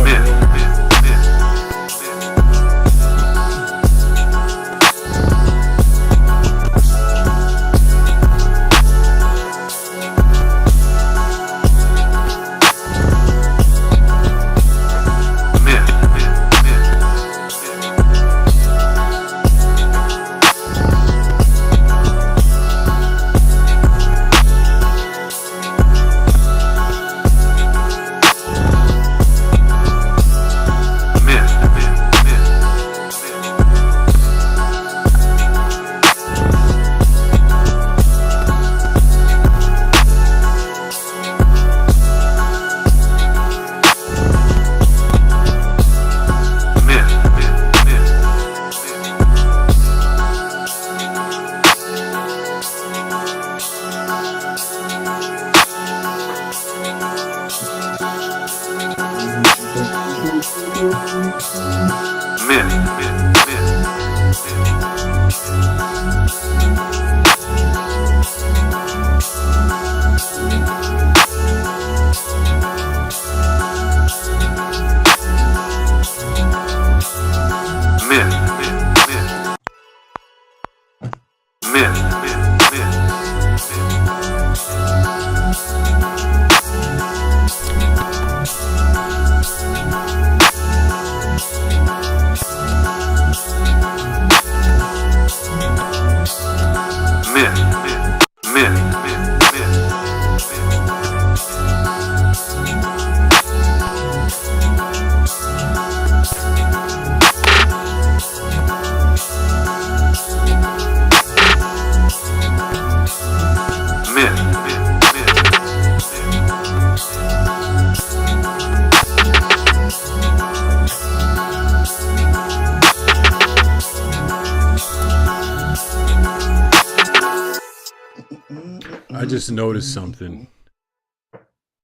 D: I just noticed something.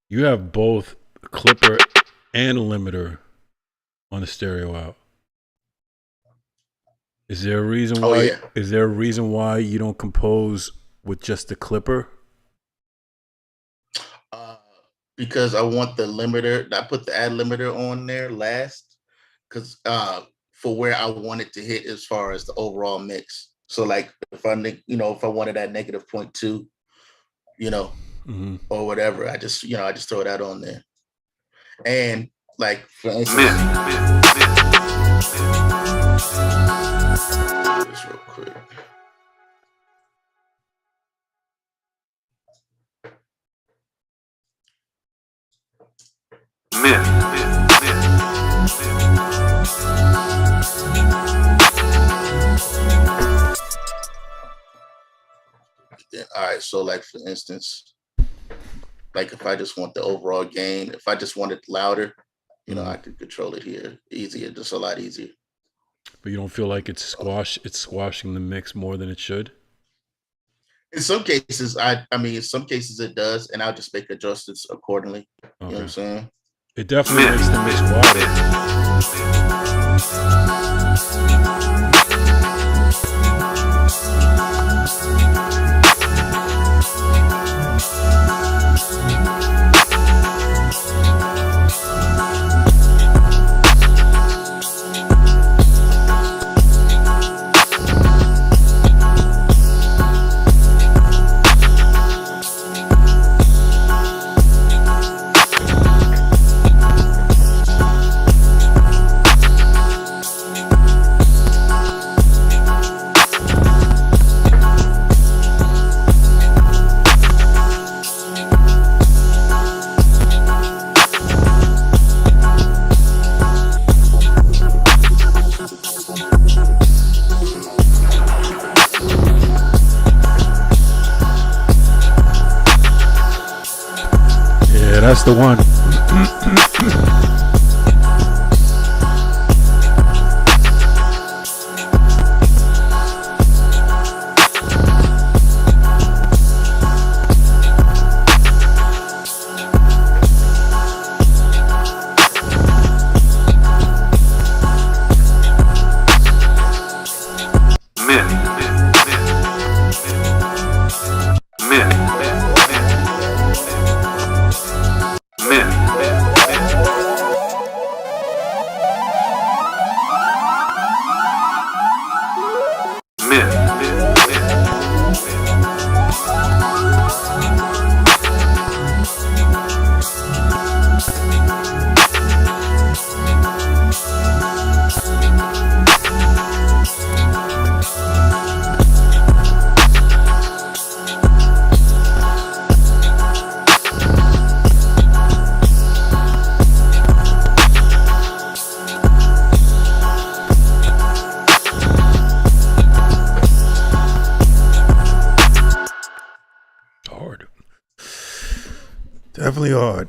D: You have both clipper and limiter on the stereo out. Is there a reason why?
A: yeah.
D: Is there a reason why you don't compose with just the clipper?
A: Because I want the limiter. I put the add limiter on there last, because for where I want it to hit as far as the overall mix. So like if I wanted that negative 0.2, or whatever, I just throw that on there. And like for instance, just real quick. All right, so like for instance, like if I just want the overall gain, if I just want it louder, I could control it here easier, just a lot easier.
D: But you don't feel like it's squashing the mix more than it should?
A: In some cases, in some cases it does, and I'll just make adjustments accordingly. Okay. You know what I'm saying?
D: It definitely makes the mix wider. That's the one. Definitely hard.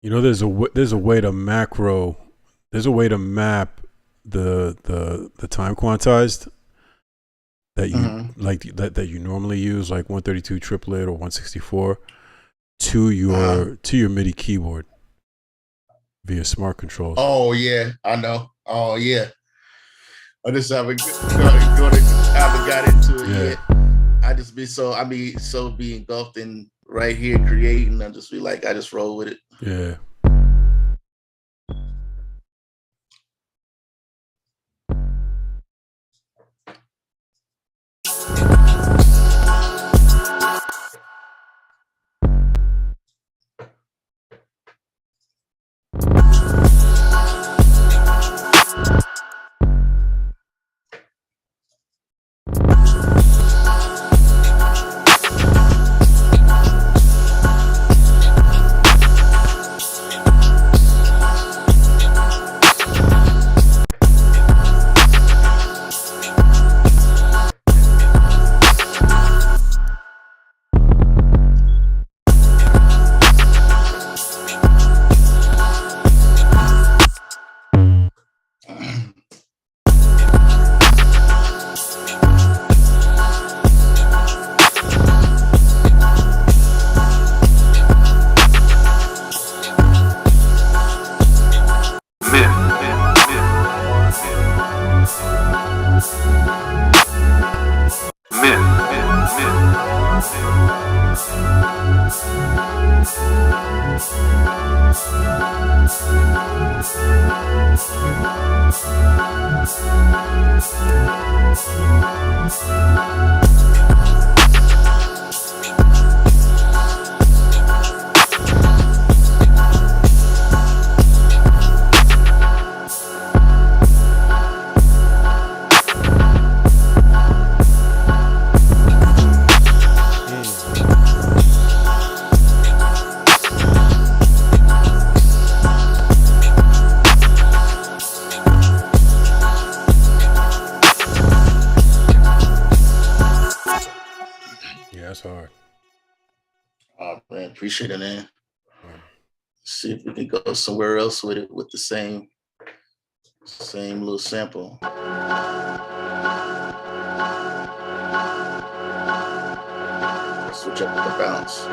D: You know, there's a way to macro. There's a way to map the time quantized that you like that you normally use, like 132 triplet or 164, to your MIDI keyboard via smart controls.
A: Oh yeah, I know. Oh yeah. I just haven't got into it yet. I just be so be engulfed in right here creating. I just be like, I just roll with it.
D: Yeah. That's hard.
A: Oh man, appreciate it, man. See if we can go somewhere else with it with the same little sample. Switch up the bounce.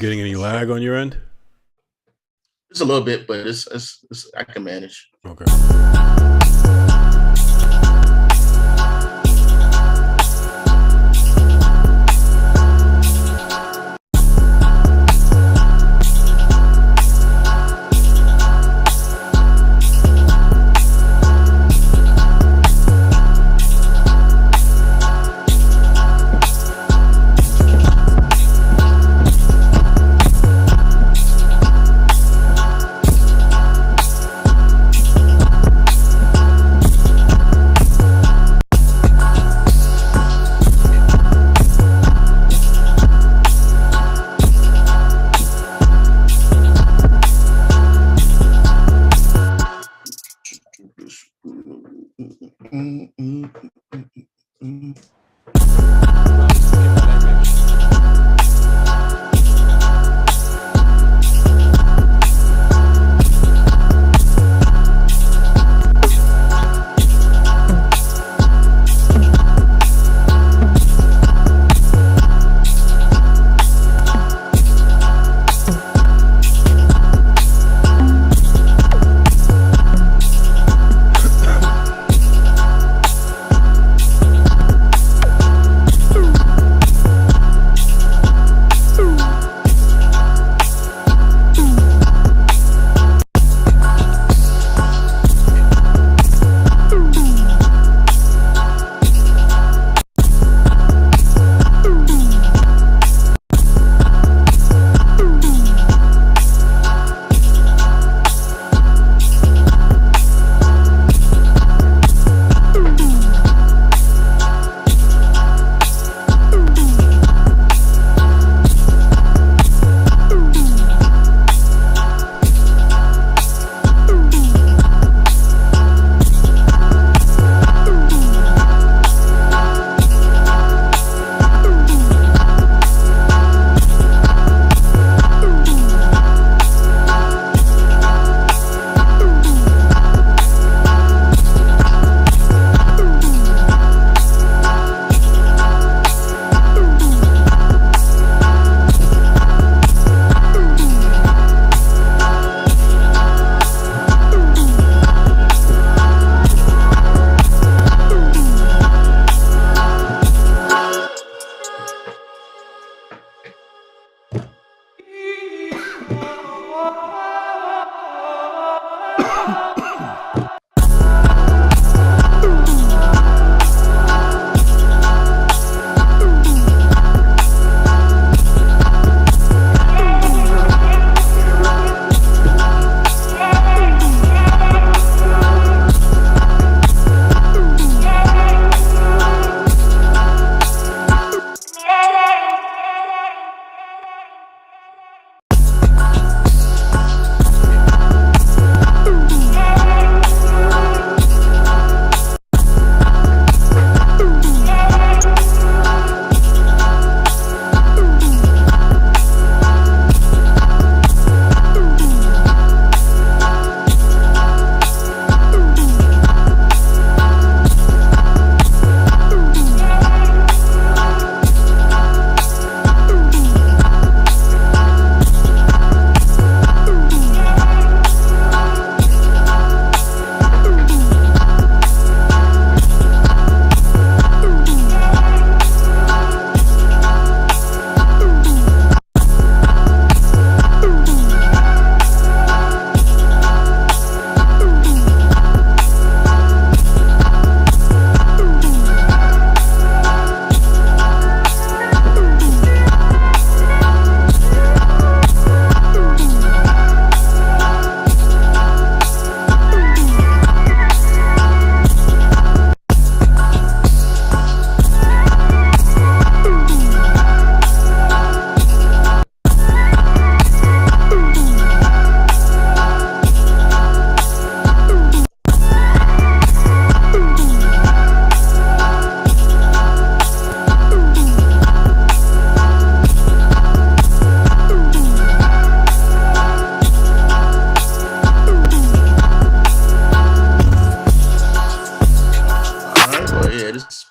D: getting any lag on your end?
A: It's a little bit, but it's I can manage.
D: Okay.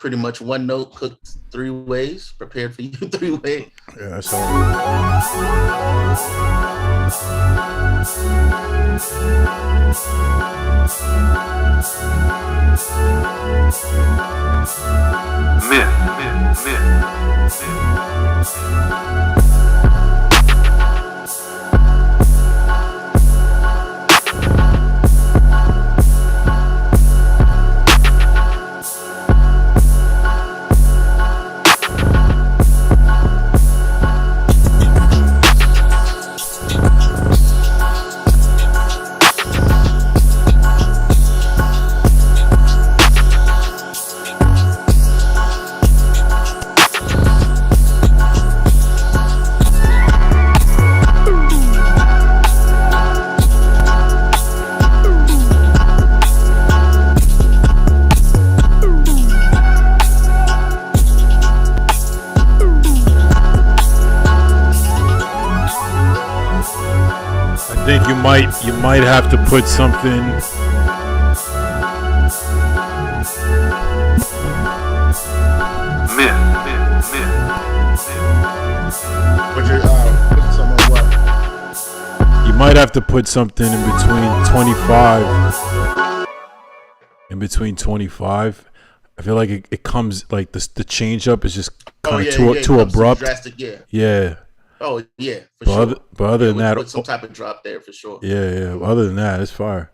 A: pretty much one note cooked 3 ways, prepared for you 3 ways.
D: Yeah, that's all. I think you might have to put something. You might have to put something in between 25. In between 25. I feel like it comes like the change up is just kind of too abrupt.
A: Drastic,
D: yeah.
A: Oh yeah, for sure.
D: But other than that,
A: put some type of drop there for sure.
D: Yeah. Other than that, it's fire.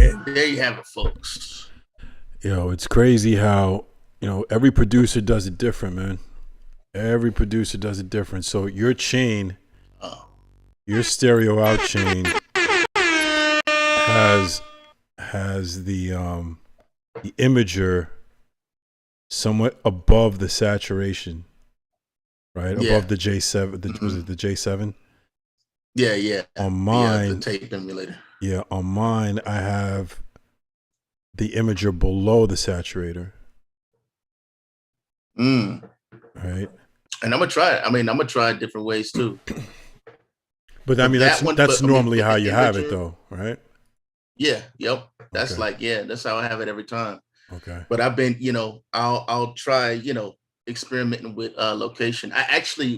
A: And there you have it, folks.
D: It's crazy how, every producer does it different, man. Every producer does it different. So your chain, your stereo out chain has the imager somewhat above the saturation, right?
A: Yeah.
D: Above the J7. Was it the J7?
A: Yeah.
D: On mine,
A: the tape emulator.
D: Yeah, on mine, I have the imager below the saturator. Right.
A: And I'm gonna try it. I mean, I'm gonna try it different ways too.
D: But I mean, that's normally how you have it, though, right?
A: Yeah. Yep. That's
D: Okay.
A: that's how I have it every time.
D: Okay.
A: But I've been, I'll try, experimenting with location.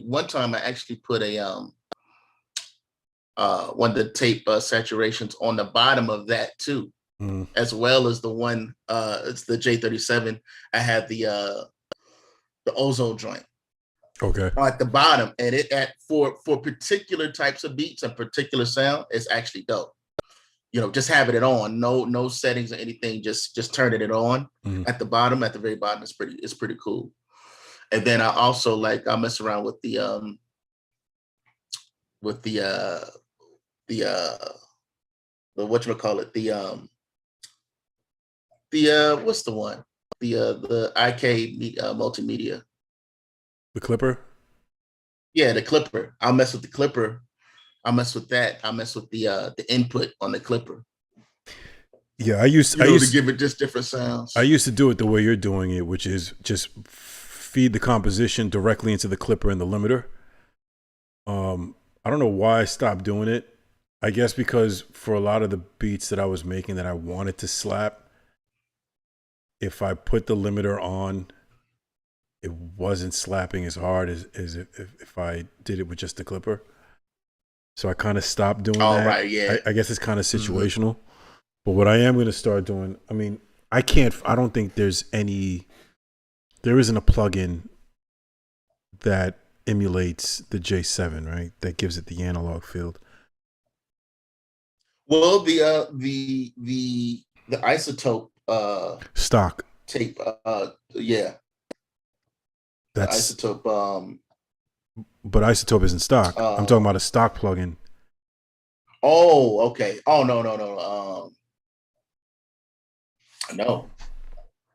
A: One time I actually put a one of the tape saturations on the bottom of that too, as well as the one it's the J37. I had the ozone joint at the bottom, and for particular types of beats and particular sound, it's actually dope. Just having it on, no settings or anything, just turning it on at the bottom, at the very bottom. It's pretty cool. And then I also I mess around with the whatchamacallit, what's the one? The IK multimedia.
D: The Clipper?
A: Yeah, the Clipper. I'll mess with the Clipper. I mess with that. I mess with the input on the Clipper.
D: Yeah, I used to
A: give it just different sounds.
D: I used to do it the way you're doing it, which is just feed the composition directly into the Clipper and the limiter. I don't know why I stopped doing it. I guess because for a lot of the beats that I was making that I wanted to slap, if I put the limiter on, it wasn't slapping as hard as if I did it with just the Clipper. So I kind of stopped doing that.
A: Right, yeah.
D: I guess it's kind of situational. But what I am going to start doing, I mean, I don't think there isn't a plugin that emulates the J7, right? That gives it the analog field.
A: Well, the isotope
D: stock
A: tape, yeah.
D: That's
A: isotope.
D: But isotope isn't stock. I'm talking about a stock plugin.
A: Oh, okay. Oh, no.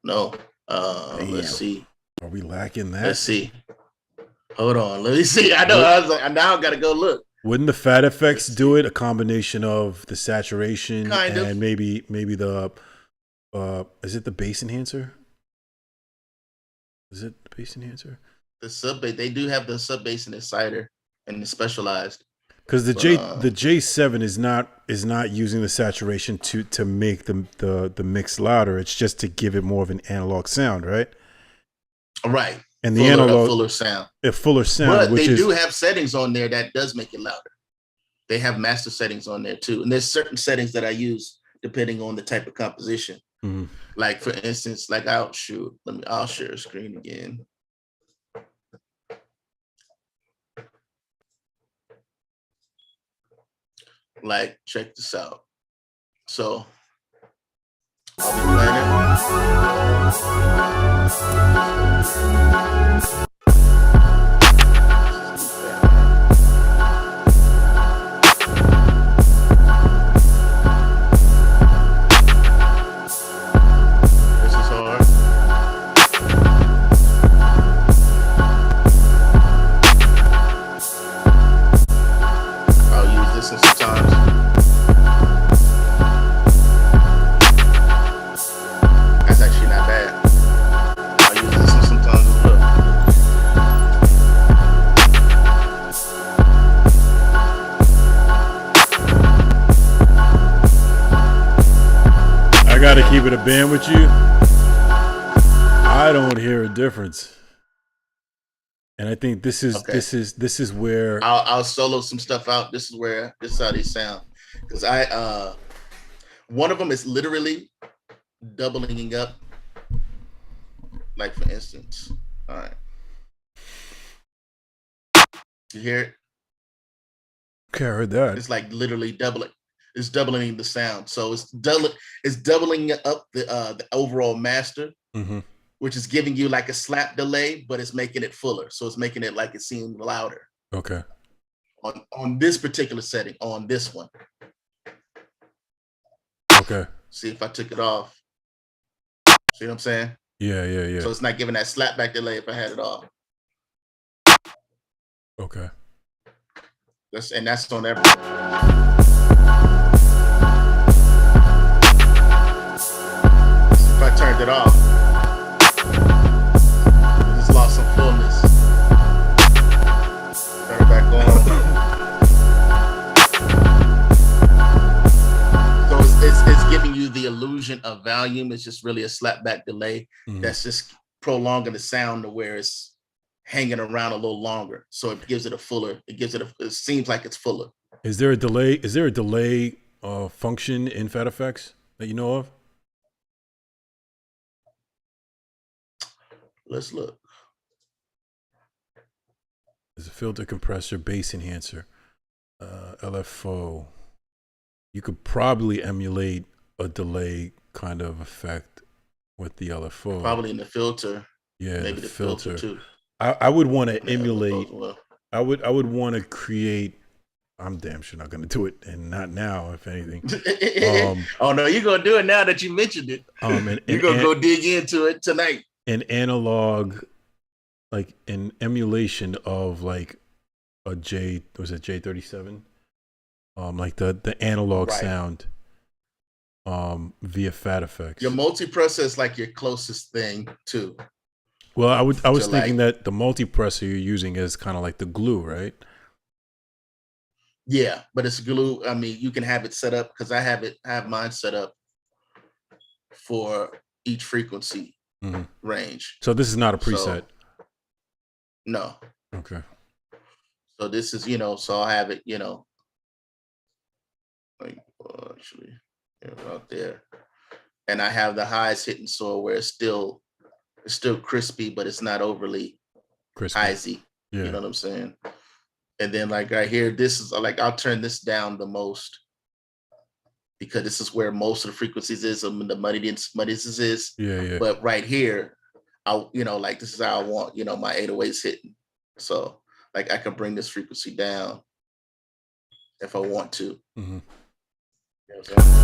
A: No. Let's see.
D: Are we lacking that?
A: Let's see. Hold on. Let me see. I know. I was like, now I gotta go look.
D: Wouldn't the Fat Effects do it? A combination of the saturation and maybe the is it the bass enhancer? Is it the bass enhancer?
A: The sub bass. They do have the sub bass and the cider and the specialized.
D: Because the J7 is not using the saturation to make the mix louder. It's just to give it more of an analog sound, right?
A: Right.
D: And the analog
A: fuller sound.
D: A fuller sound.
A: But they do have settings on there that does make it louder. They have master settings on there too, and there's certain settings that I use depending on the type of composition. Like for instance, I'll share a screen again. Check this out. So I'll be playing. This is hard. I'll use this sometimes. That's actually not bad. I'll use this one sometimes as well.
D: I gotta keep it a band with you. I don't hear a difference. And I think this is where
A: I'll solo some stuff out. This is how they sound. Because one of them is literally doubling up. Like for instance, all right. You hear it?
D: okay, I heard that.
A: It's like literally doubling. It's doubling the sound. So it's doubling up the overall master, which is giving you like a slap delay, but it's making it fuller. So it's making it like it seems louder.
D: Okay.
A: On this particular setting, on this one.
D: Okay.
A: See if I took it off. See what I'm saying?
D: Yeah.
A: So it's not giving that slap back delay if I had it off.
D: Okay.
A: That's on everything. If I turned it off, I just lost some fullness. Turn it back on. So it's giving you the illusion of volume. It's just really a slapback delay that's just prolonging the sound to where it's hanging around a little longer. So it gives it a fuller, it seems like it's fuller.
D: Is there a delay function in Fat Effects that you know of?
A: Let's look.
D: There's a filter, compressor, bass enhancer, LFO. You could probably emulate a delay kind of effect with the LFO.
A: Probably in the filter.
D: Yeah,
A: maybe the filter too.
D: I would want to emulate. I would want to create. I'm damn sure not going to do it, and not now, if anything.
A: Oh no, you're gonna do it now that you mentioned it. You're gonna go dig into it tonight.
D: An analog, like an emulation of like a J37, like the analog sound, via Fat Effects.
A: Your multipressor is like your closest thing too.
D: Well, I was thinking that the multipressor you're using is kind of like the glue, right?
A: Yeah, but it's glue. I mean, you can have it set up because I have mine set up for each frequency range.
D: So this is not a preset.
A: No.
D: Okay.
A: So this is, so I'll have it, like actually out there, and I have the highs hitting so where it's still crispy, but it's not overly icy. Yeah. You know what I'm saying? And then like right here, this is like, I'll turn this down the most because this is where most of the frequencies is, and the muddiness is. Yeah. But right here, like this is how I want, my 808s hitting. So like I can bring this frequency down if I want to. You know what I'm saying?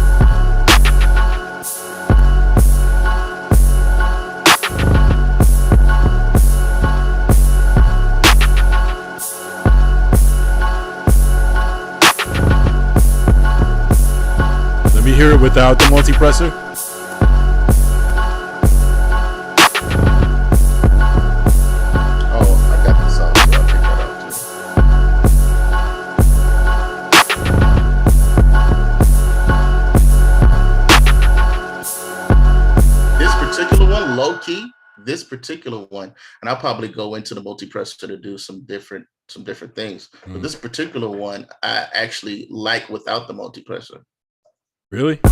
D: Let me hear it without the multipressor.
A: Oh, I got this out, so I'll take that out too. This particular one, low key, and I'll probably go into the multipressor to do some different things. But this particular one, I actually like without the multipressor.
D: Really?
A: The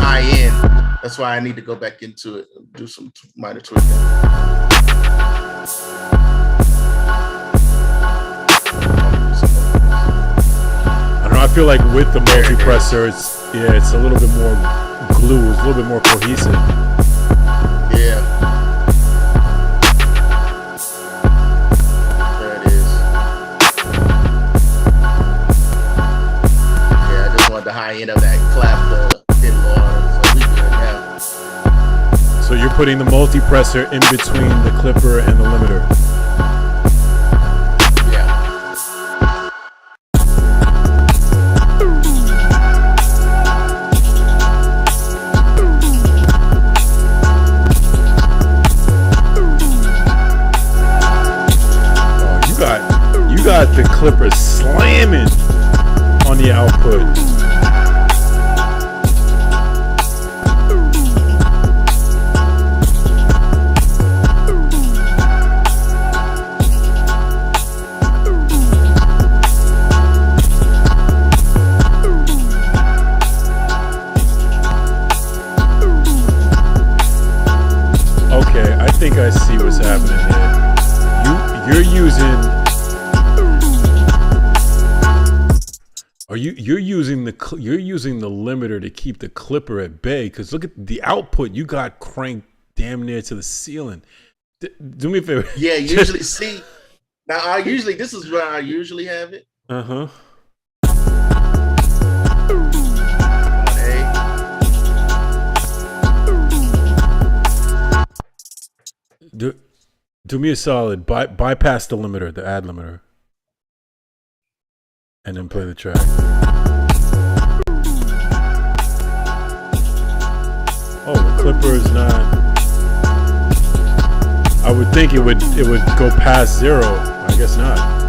A: high end. That's why I need to go back into it and do some minor tweaking.
D: I don't know. I feel like with the multipressor, it's a little bit more glue. It's a little bit more cohesive.
A: Yeah. The high end of that clap, the hit lower, so we good now.
D: So you're putting the multipressor in between the clipper and the limiter.
A: Yeah.
D: Oh, you got the clipper slamming on the output. you're using the limiter to keep the clipper at bay? Because look at the output you got cranked damn near to the ceiling. Do me a favor.
A: Yeah, usually see. Now this is where I usually have it.
D: Uh-huh. Do me a solid. Bypass the limiter, the ad limiter, and then play the track. Oh, the clipper is not. I would think it would go past 0. I guess not.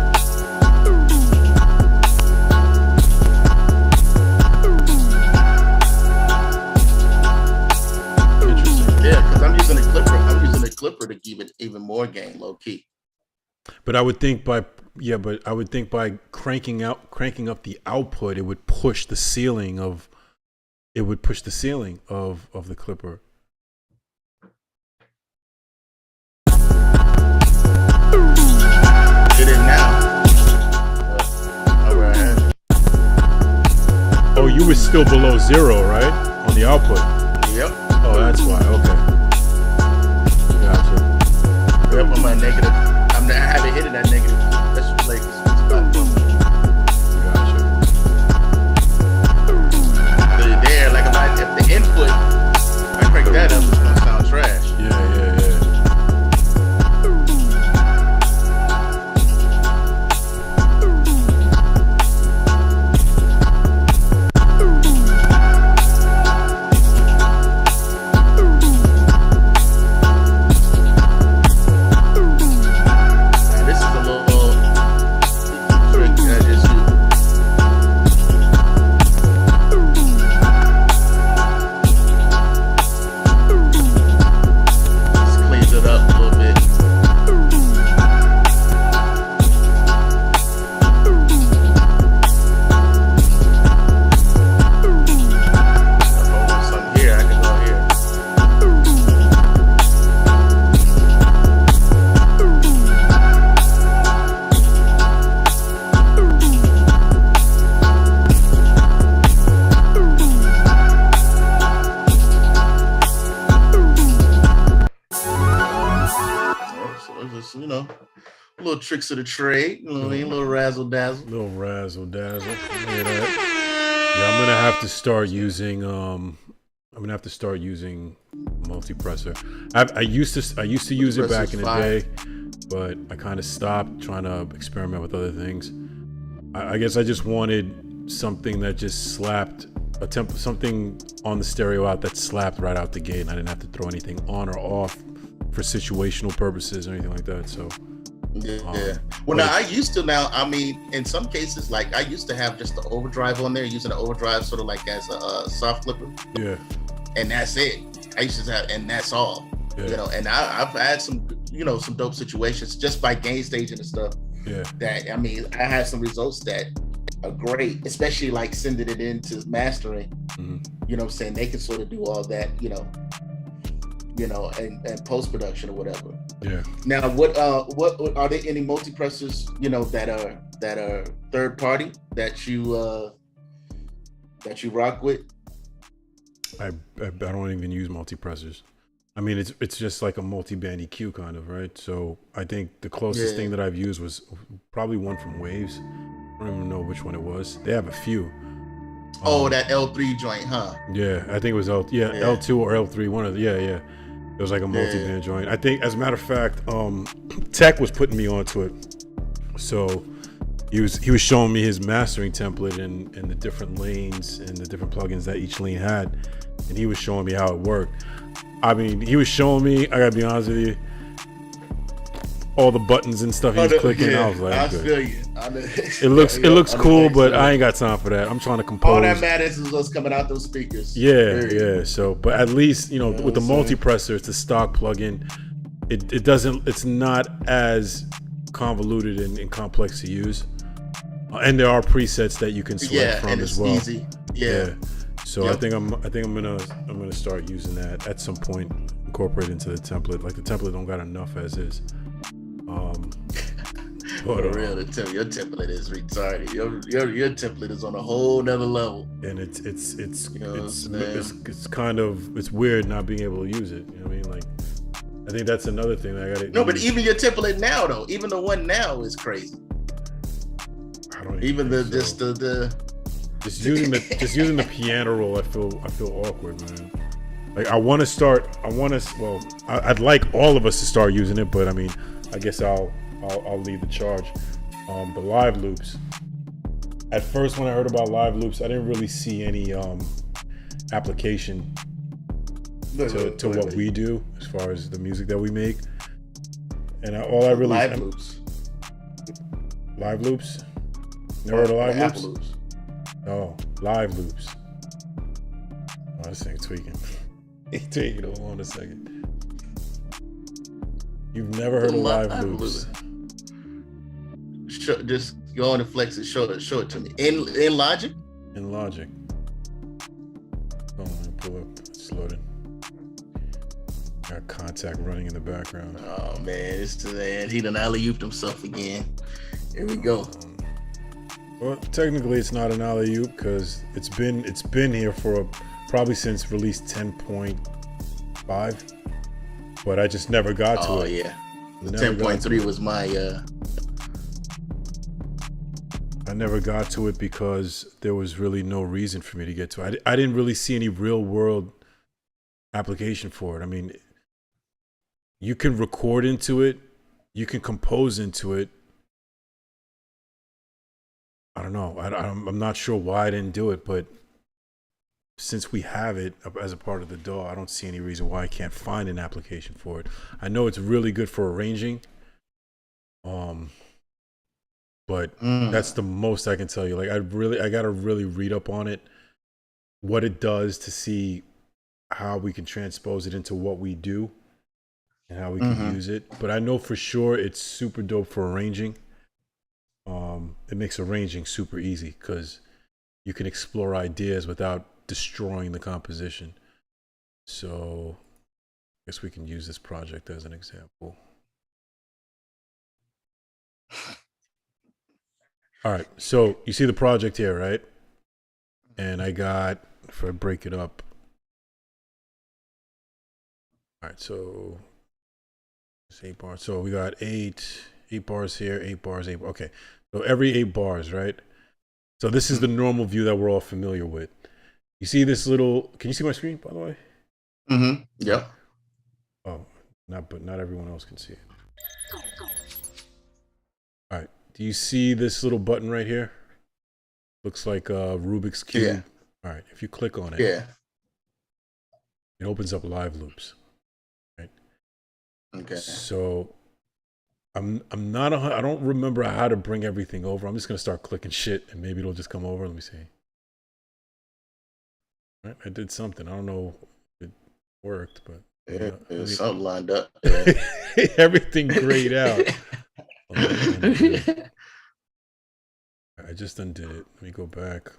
A: To give it even more gain, low key.
D: But I would think by cranking up the output, it would push the ceiling of the clipper.
A: It is now. Where I had it.
D: Oh, you were still below 0, right? On the output.
A: Yep.
D: Oh, that's why. Okay.
A: Yep, I'm at negative. I haven't hit it at negative. That's like gotcha. There, like if the input, if I crank that up, it's gonna sound trash.
D: Yeah.
A: Little tricks of the trade, you know what I mean? Little razzle dazzle.
D: Yeah, I'm gonna have to start using multipressor. I used to use it back in the day, but I kind of stopped trying to experiment with other things. I guess I just wanted something that just slapped something on the stereo out that slapped right out the gate, and I didn't have to throw anything on or off for situational purposes or anything like that. So
A: yeah. Well, now I used to. Now, I mean, in some cases, like I used to have just the overdrive on there, using the overdrive sort of like as a soft clipper.
D: Yeah.
A: And that's it. I used to have, and that's all. Yeah. You know, and I've had some, some dope situations just by gain staging and stuff.
D: Yeah.
A: That I mean, I had some results that are great, especially like sending it into mastering.
D: Mm-hmm.
A: You know what I'm saying? They can sort of do all that, and post production or whatever.
D: Yeah.
A: Now, what are there any multipressors, that are third party that you rock with?
D: I don't even use multipressors. I mean, it's just like a multi-band EQ kind of, right? So I think the closest thing that I've used was probably one from Waves. I don't even know which one it was. They have a few.
A: That L3 joint, huh?
D: Yeah, I think it was L2 or L3. One of the It was like a multi-band joint. I think, as a matter of fact, Tech was putting me onto it. So he was showing me his mastering template and the different lanes and the different plugins that each lane had, and he was showing me how it worked. I mean, he was showing me, I gotta be honest with you, all the buttons and stuff he was clicking. I was like,
A: I feel you.
D: It looks cool, but I ain't got time for that. I'm trying to compose.
A: All that matters is what's coming out those speakers.
D: Yeah. So, but at least with the multipressor, it's a stock plugin. It's not as convoluted and complex to use, and there are presets that you can select from as well.
A: Easy. Yeah.
D: So I think I'm gonna start using that at some point, incorporate into the template. Like the template don't got enough as is. But
A: For real, your template is retarded. Your template is on a whole nother level.
D: and it's
A: You know what I'm saying?
D: it's kind of it's weird not being able to use it. You know what I mean? Like, I think that's another thing that I got to.
A: No, but even your template now, though, even the one now is crazy.
D: I don't
A: Even
D: think
A: the
D: so.
A: just
D: just using the piano roll, I feel awkward, man. Like I'd like all of us to start using it, but I mean, I guess I'll lead the charge. The live loops. At first, when I heard about live loops, I didn't really see any application to what we do as far as the music that we make. And
A: live loops.
D: Live loops. Never heard of live loops?
A: Loops.
D: Oh, live loops. Oh, this thing's tweaking. He's tweaking. Hold on a second. You've never heard of live loops?
A: Just go on and flex it. Show it to me. In Logic?
D: In Logic. Hold on, pull up. It's loading. Got contact running in the background.
A: Oh man, he done alley-ooped himself again. Here we go.
D: Well, technically, it's not an alley-oop because it's been here for probably since release 10.5, but I just never got to it.
A: Oh yeah, the 10.3 was my.
D: I never got to it because there was really no reason for me to get to it. I didn't really see any real-world application for it. I mean, you can record into it, you can compose into it. I don't know. I'm not sure why I didn't do it, but since we have it as a part of the DAW, I don't see any reason why I can't find an application for it. I know it's really good for arranging, but that's the most I can tell you. Like, I gotta really read up on it, what it does to see how we can transpose it into what we do and how we can use it. But I know for sure it's super dope for arranging. It makes arranging super easy because you can explore ideas without destroying the composition. So I guess we can use this project as an example. All right, so you see the project here, right? And I got, if I break it up. All right, so it's 8 bars. So we got eight bars here, 8 bars, 8 bars. Okay, so every 8 bars, right? So this is the normal view that we're all familiar with. You see this little, can you see my screen, by the way?
A: Yep.
D: Oh, but not everyone else can see it. All right, do you see this little button right here? Looks like a Rubik's Cube.
A: Yeah.
D: All right, if you click on it,
A: Yeah.
D: it opens up live loops, right?
A: Okay.
D: So I don't remember how to bring everything over. I'm just gonna start clicking shit and maybe it'll just come over. Let me see. All right, I did something. I don't know if it worked, but
A: There's something lined up.
D: everything grayed out. I just undid it. Let me go back.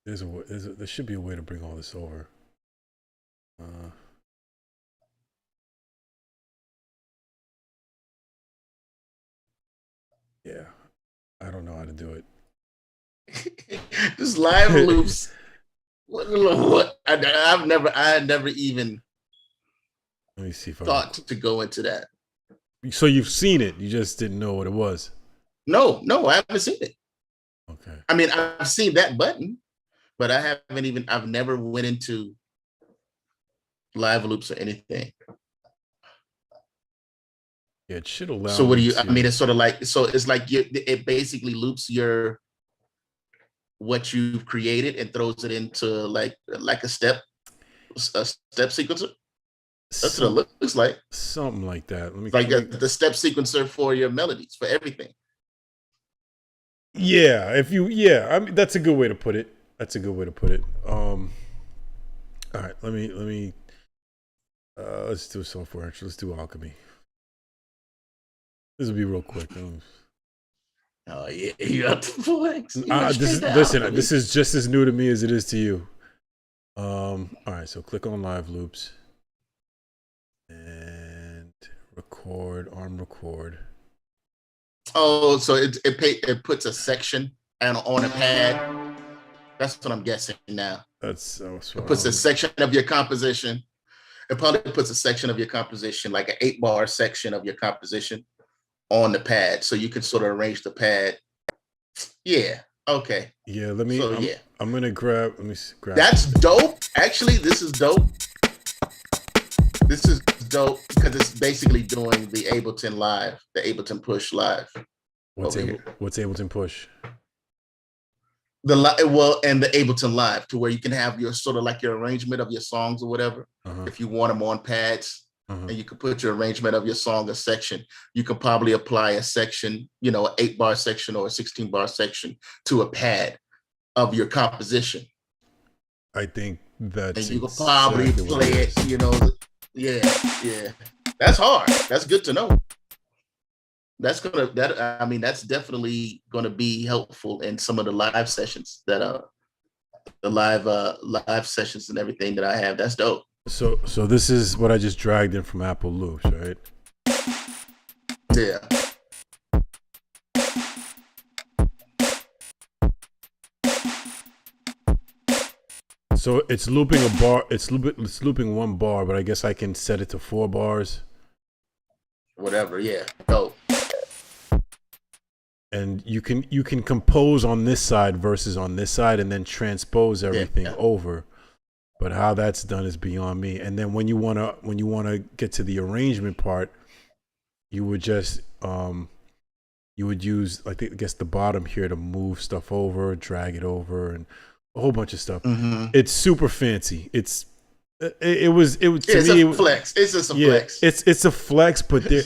D: There should be a way to bring all this over. Yeah, I don't know how to do it.
A: Just live loops. What? I had never even
D: Let me see if
A: thought to go into that.
D: So you've seen it, you just didn't know what it was.
A: No, I haven't seen it.
D: Okay.
A: I mean, I've seen that button, but I've never went into live loops or anything.
D: Yeah, it should allow.
A: So what do you? I mean, it's sort of like, so it's like it basically loops what you've created and throws it into like a step sequencer. That's what it looks like.
D: Something like that. Let me
A: the step sequencer for your melodies, for everything.
D: Yeah, I mean, that's a good way to put it. All right, let me let's do software actually. Let's do Alchemy. This will be real quick.
A: Oh yeah, you got the flex. You went
D: This
A: straight
D: is
A: to
D: listen.
A: alchemy.
D: This is just as new to me as it is to you. All right, so click on live loops and record on record.
A: Oh, so it puts a section and on a pad. That's what I'm guessing now. It puts a section of your composition. It probably puts a section of your composition, like an 8-bar section of your composition, on the pad, so you can sort of arrange the pad. Yeah. Okay.
D: Yeah. Let me.
A: So yeah,
D: I'm gonna grab. Let me grab.
A: that's dope. Actually, this is dope. This is dope because it's basically doing the Ableton Live, the Ableton Push Live.
D: What's Ableton Push?
A: And the Ableton Live, to where you can have your sort of like your arrangement of your songs or whatever. If you want them on pads, and you can put your arrangement of your song a section. You could probably apply a section, an 8-bar section or a 16-bar section to a pad of your composition.
D: I think that's
A: and you could probably play it. Yeah. That's hard. That's good to know. That's definitely gonna be helpful in some of the live sessions the live sessions and everything that I have. That's dope.
D: So this is what I just dragged in from Apple Loops, right?
A: Yeah.
D: So it's looping a bar. It's looping 1 bar, but I guess I can set it to 4 bars.
A: Whatever. Yeah. Dope.
D: And you can compose on this side versus on this side, and then transpose everything over. But how that's done is beyond me. And then when you wanna get to the arrangement part, you would just you would use, I guess, the bottom here to move stuff over, drag it over, and a whole bunch of stuff. It's super fancy. It's a flex. It's just a flex.
A: It's
D: a flex, but there.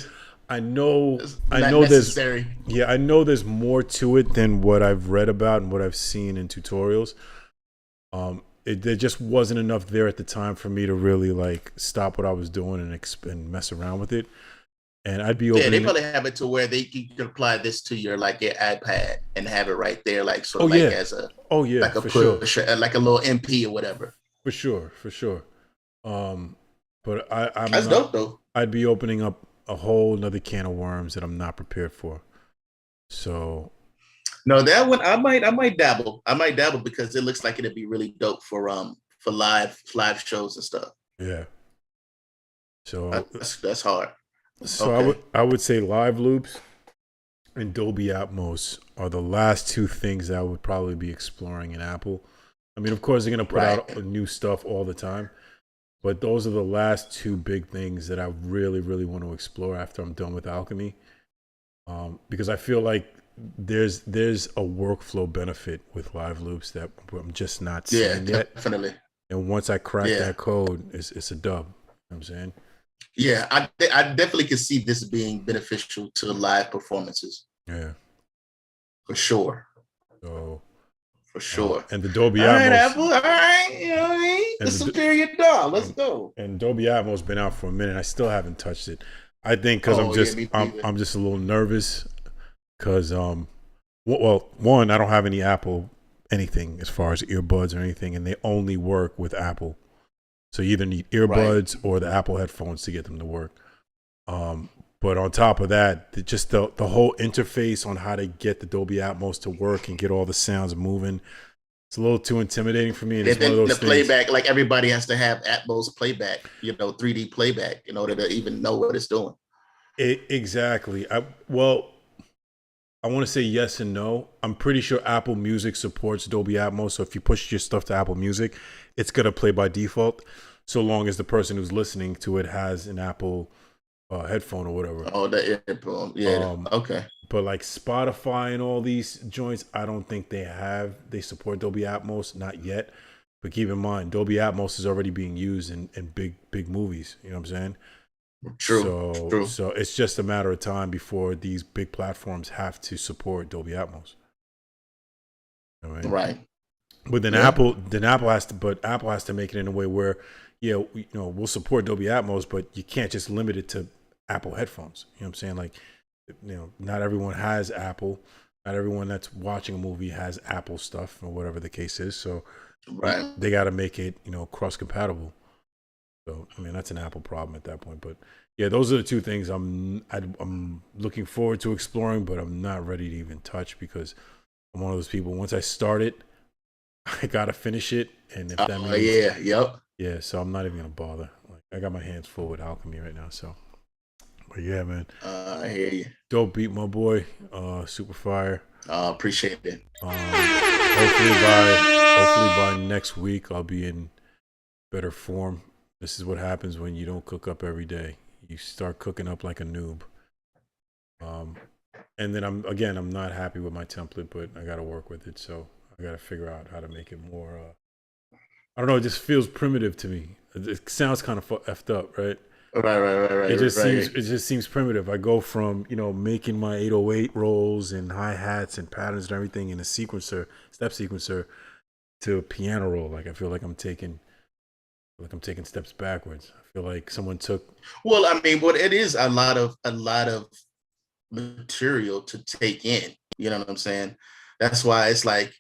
D: I know
A: necessary.
D: I know there's more to it than what I've read about and what I've seen in tutorials. There just wasn't enough there at the time for me to really stop what I was doing and mess around with it. And I'd be open.
A: Yeah, they probably have it to where you can apply this to your your iPad and have it right there, as a like a push, sure. Like a little MP or whatever.
D: For sure. But
A: that's dope though.
D: I'd be opening up a whole nother can of worms that I'm not prepared for. So
A: no, that one I might dabble. I might dabble because it looks like it'd be really dope for live shows and stuff.
D: Yeah. So
A: that's hard.
D: So okay. I would say live loops and Dolby Atmos are the last 2 things that I would probably be exploring in Apple. I mean, of course, they're going to put out new stuff all the time, but those are the last 2 big things that I really, really want to explore after I'm done with Alchemy, because I feel like there's a workflow benefit with live loops that I'm just not seeing yet.
A: Definitely.
D: And once I crack that code, it's a dub. You know what I'm saying?
A: Yeah, I definitely can see this being beneficial to live performances.
D: Yeah,
A: for sure.
D: So,
A: for sure.
D: And the Dolby
A: Atmos.
D: All right,
A: Apple. All right, you know what I mean? The superior DAW. Let's go.
D: And Dolby Atmos been out for a minute. I still haven't touched it. I think because I'm just a little nervous because one, I don't have any Apple anything as far as earbuds or anything, and they only work with Apple. So you either need earbuds or the Apple headphones to get them to work. But on top of that, just the whole interface on how to get the Dolby Atmos to work and get all the sounds moving, it's a little too intimidating for me. And it's one of those
A: the playback, like everybody has to have Atmos playback, 3D playback in order to even know what it's doing.
D: Exactly. I want to say yes and no. I'm pretty sure Apple Music supports Dolby Atmos. So if you push your stuff to Apple Music, it's going to play by default, so long as the person who's listening to it has an Apple headphone or whatever.
A: Oh, the headphone. Yeah. Okay.
D: But like Spotify and all these joints, I don't think they support Dolby Atmos, not yet. But keep in mind, Dolby Atmos is already being used in big movies. You know what I'm saying?
A: True.
D: So it's just a matter of time before these big platforms have to support Dolby Atmos. You know what I mean? Right. But then Apple has to make it in a way where, we'll support Dolby Atmos, but you can't just limit it to Apple headphones. You know what I'm saying? Like, not everyone has Apple. not everyone that's watching a movie has Apple stuff or whatever the case is. So
A: Right.
D: they got to make it, cross compatible. So I mean, that's an Apple problem at that point. But yeah, those are the two things I'm looking forward to exploring, but I'm not ready to even touch because I'm one of those people. Once I start it, I gotta finish it, and if that means yeah. So I'm not even gonna bother. Like I got my hands full with alchemy right now. So, but yeah, man.
A: I hear you.
D: Dope beat, my boy. Super fire.
A: Appreciate it.
D: Hopefully by next week I'll be in better form. This is what happens when you don't cook up every day. You start cooking up like a noob. And then I'm not happy with my template, but I got to work with it. So I got to figure out how to make it more. I don't know. It just feels primitive to me. It sounds kind of effed up, right?
A: Right.
D: It just seems primitive. I go from making my 808 rolls and hi hats and patterns and everything in a step sequencer, to a piano roll. Like I feel like I'm taking steps backwards. I feel like someone took.
A: Well, I mean, what it is a lot of material to take in. You know what I'm saying? That's why it's like,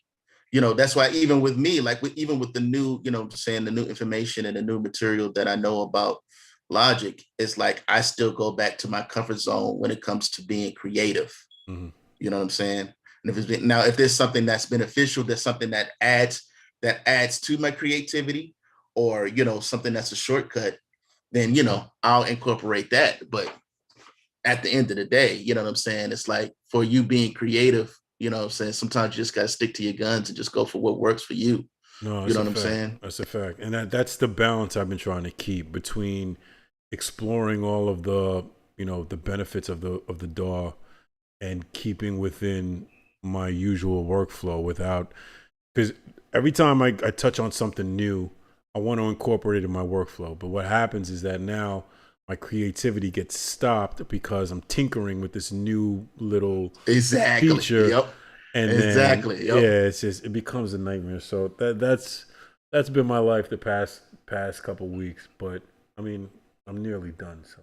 A: that's why even with me, like even with the new, the new information and the new material that I know about Logic, it's like I still go back to my comfort zone when it comes to being creative.
D: Mm-hmm.
A: You know what I'm saying? And if there's something that's beneficial, there's something that adds to my creativity, or something that's a shortcut, then I'll incorporate that. But at the end of the day, you know what I'm saying? It's like for you being creative, you know what I'm saying? Sometimes you just gotta stick to your guns and just go for what works for you.
D: No,
A: you know what I'm saying?
D: That's a fact. And that's the balance I've been trying to keep between exploring all of the, the benefits of the DAW and keeping within my usual workflow because every time I touch on something new, I want to incorporate it in my workflow. But what happens is that now my creativity gets stopped because I'm tinkering with this new little feature.
A: Yep.
D: And
A: exactly.
D: Then, it becomes a nightmare. So that's been my life the past couple weeks. But I mean, I'm nearly done. So.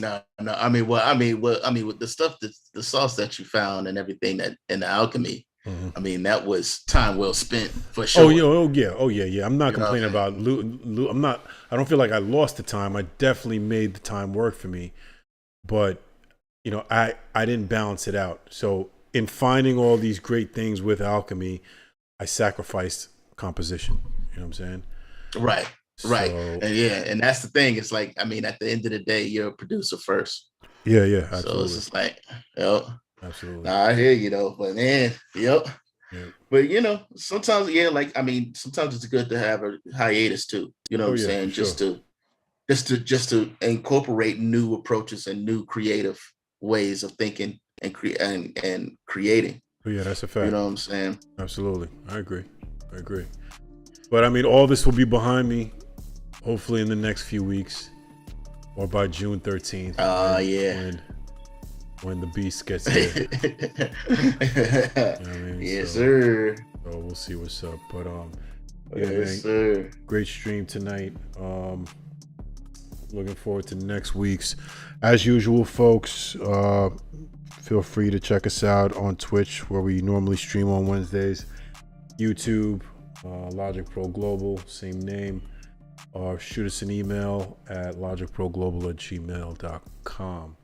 A: No. I mean, with the stuff the sauce that you found and everything that in the alchemy. Mm-hmm. I mean, that was time well spent for sure.
D: Oh yeah. I'm not complaining about loot. I don't feel like I lost the time. I definitely made the time work for me, but I didn't balance it out. So in finding all these great things with alchemy, I sacrificed composition. You know what I'm saying?
A: Right. And that's the thing. It's like, I mean, at the end of the day, you're a producer first.
D: Yeah, absolutely.
A: So it's just like,
D: absolutely.
A: Nah, I hear you though, but man, But sometimes, sometimes it's good to have a hiatus too. You know what I'm saying? Just to incorporate new approaches and new creative ways of thinking and creating.
D: Oh, yeah, that's a fact.
A: You know what I'm saying?
D: Absolutely. I agree. But I mean, all this will be behind me, hopefully in the next few weeks or by June 13th. When the beast gets here.
A: Yes, sir.
D: So we'll see what's up. But
A: sir.
D: Great stream tonight. Looking forward to next week's. As usual, folks, feel free to check us out on Twitch, where we normally stream on Wednesdays. YouTube, Logic Pro Global, same name. Or shoot us an email at logicproglobal@gmail.com.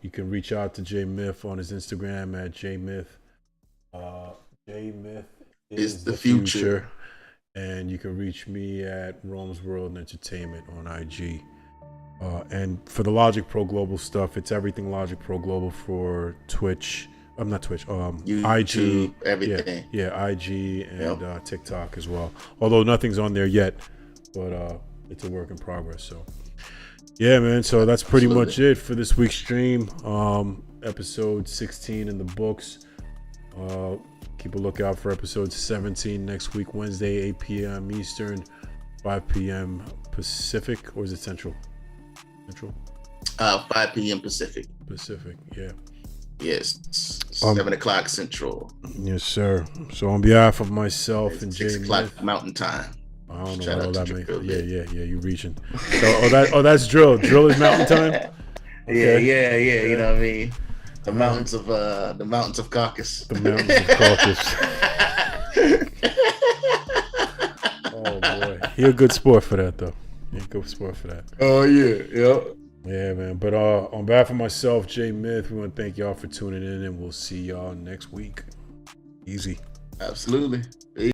D: You can reach out to JMyth on his Instagram at JMyth. JMyth is the future. And you can reach me at ROMESWORLDENTERTAINMENT on IG. And for the Logic Pro Global stuff, it's everything Logic Pro Global for Twitch. I'm not Twitch.
A: YouTube,
D: IG,
A: everything.
D: Yeah, IG and TikTok as well. Although nothing's on there yet, but it's a work in progress. So. Yeah, man. So that's pretty much it for this week's stream. Episode 16 in the books. Keep a lookout for episode 17 next week, Wednesday, 8 p.m. Eastern, 5 p.m. Pacific, or is it Central?
A: 5 p.m. Pacific.
D: Yeah.
A: Yes, 7 o'clock Central.
D: Yes, sir. So on behalf of myself and
A: 6 o'clock Mountain Time.
D: I don't know what all that means. Yeah, you reaching. So, that's drill. Drill is Mountain Time?
A: Okay. Yeah, you know what I mean? The mountains of Caucasus.
D: The mountains of Caucasus. Oh boy, he a good sport for that though. He a good sport for that.
A: Oh yeah, yeah.
D: Yeah, man. But on behalf of myself, J Myth, we want to thank y'all for tuning in, and we'll see y'all next week. Easy.
A: Absolutely.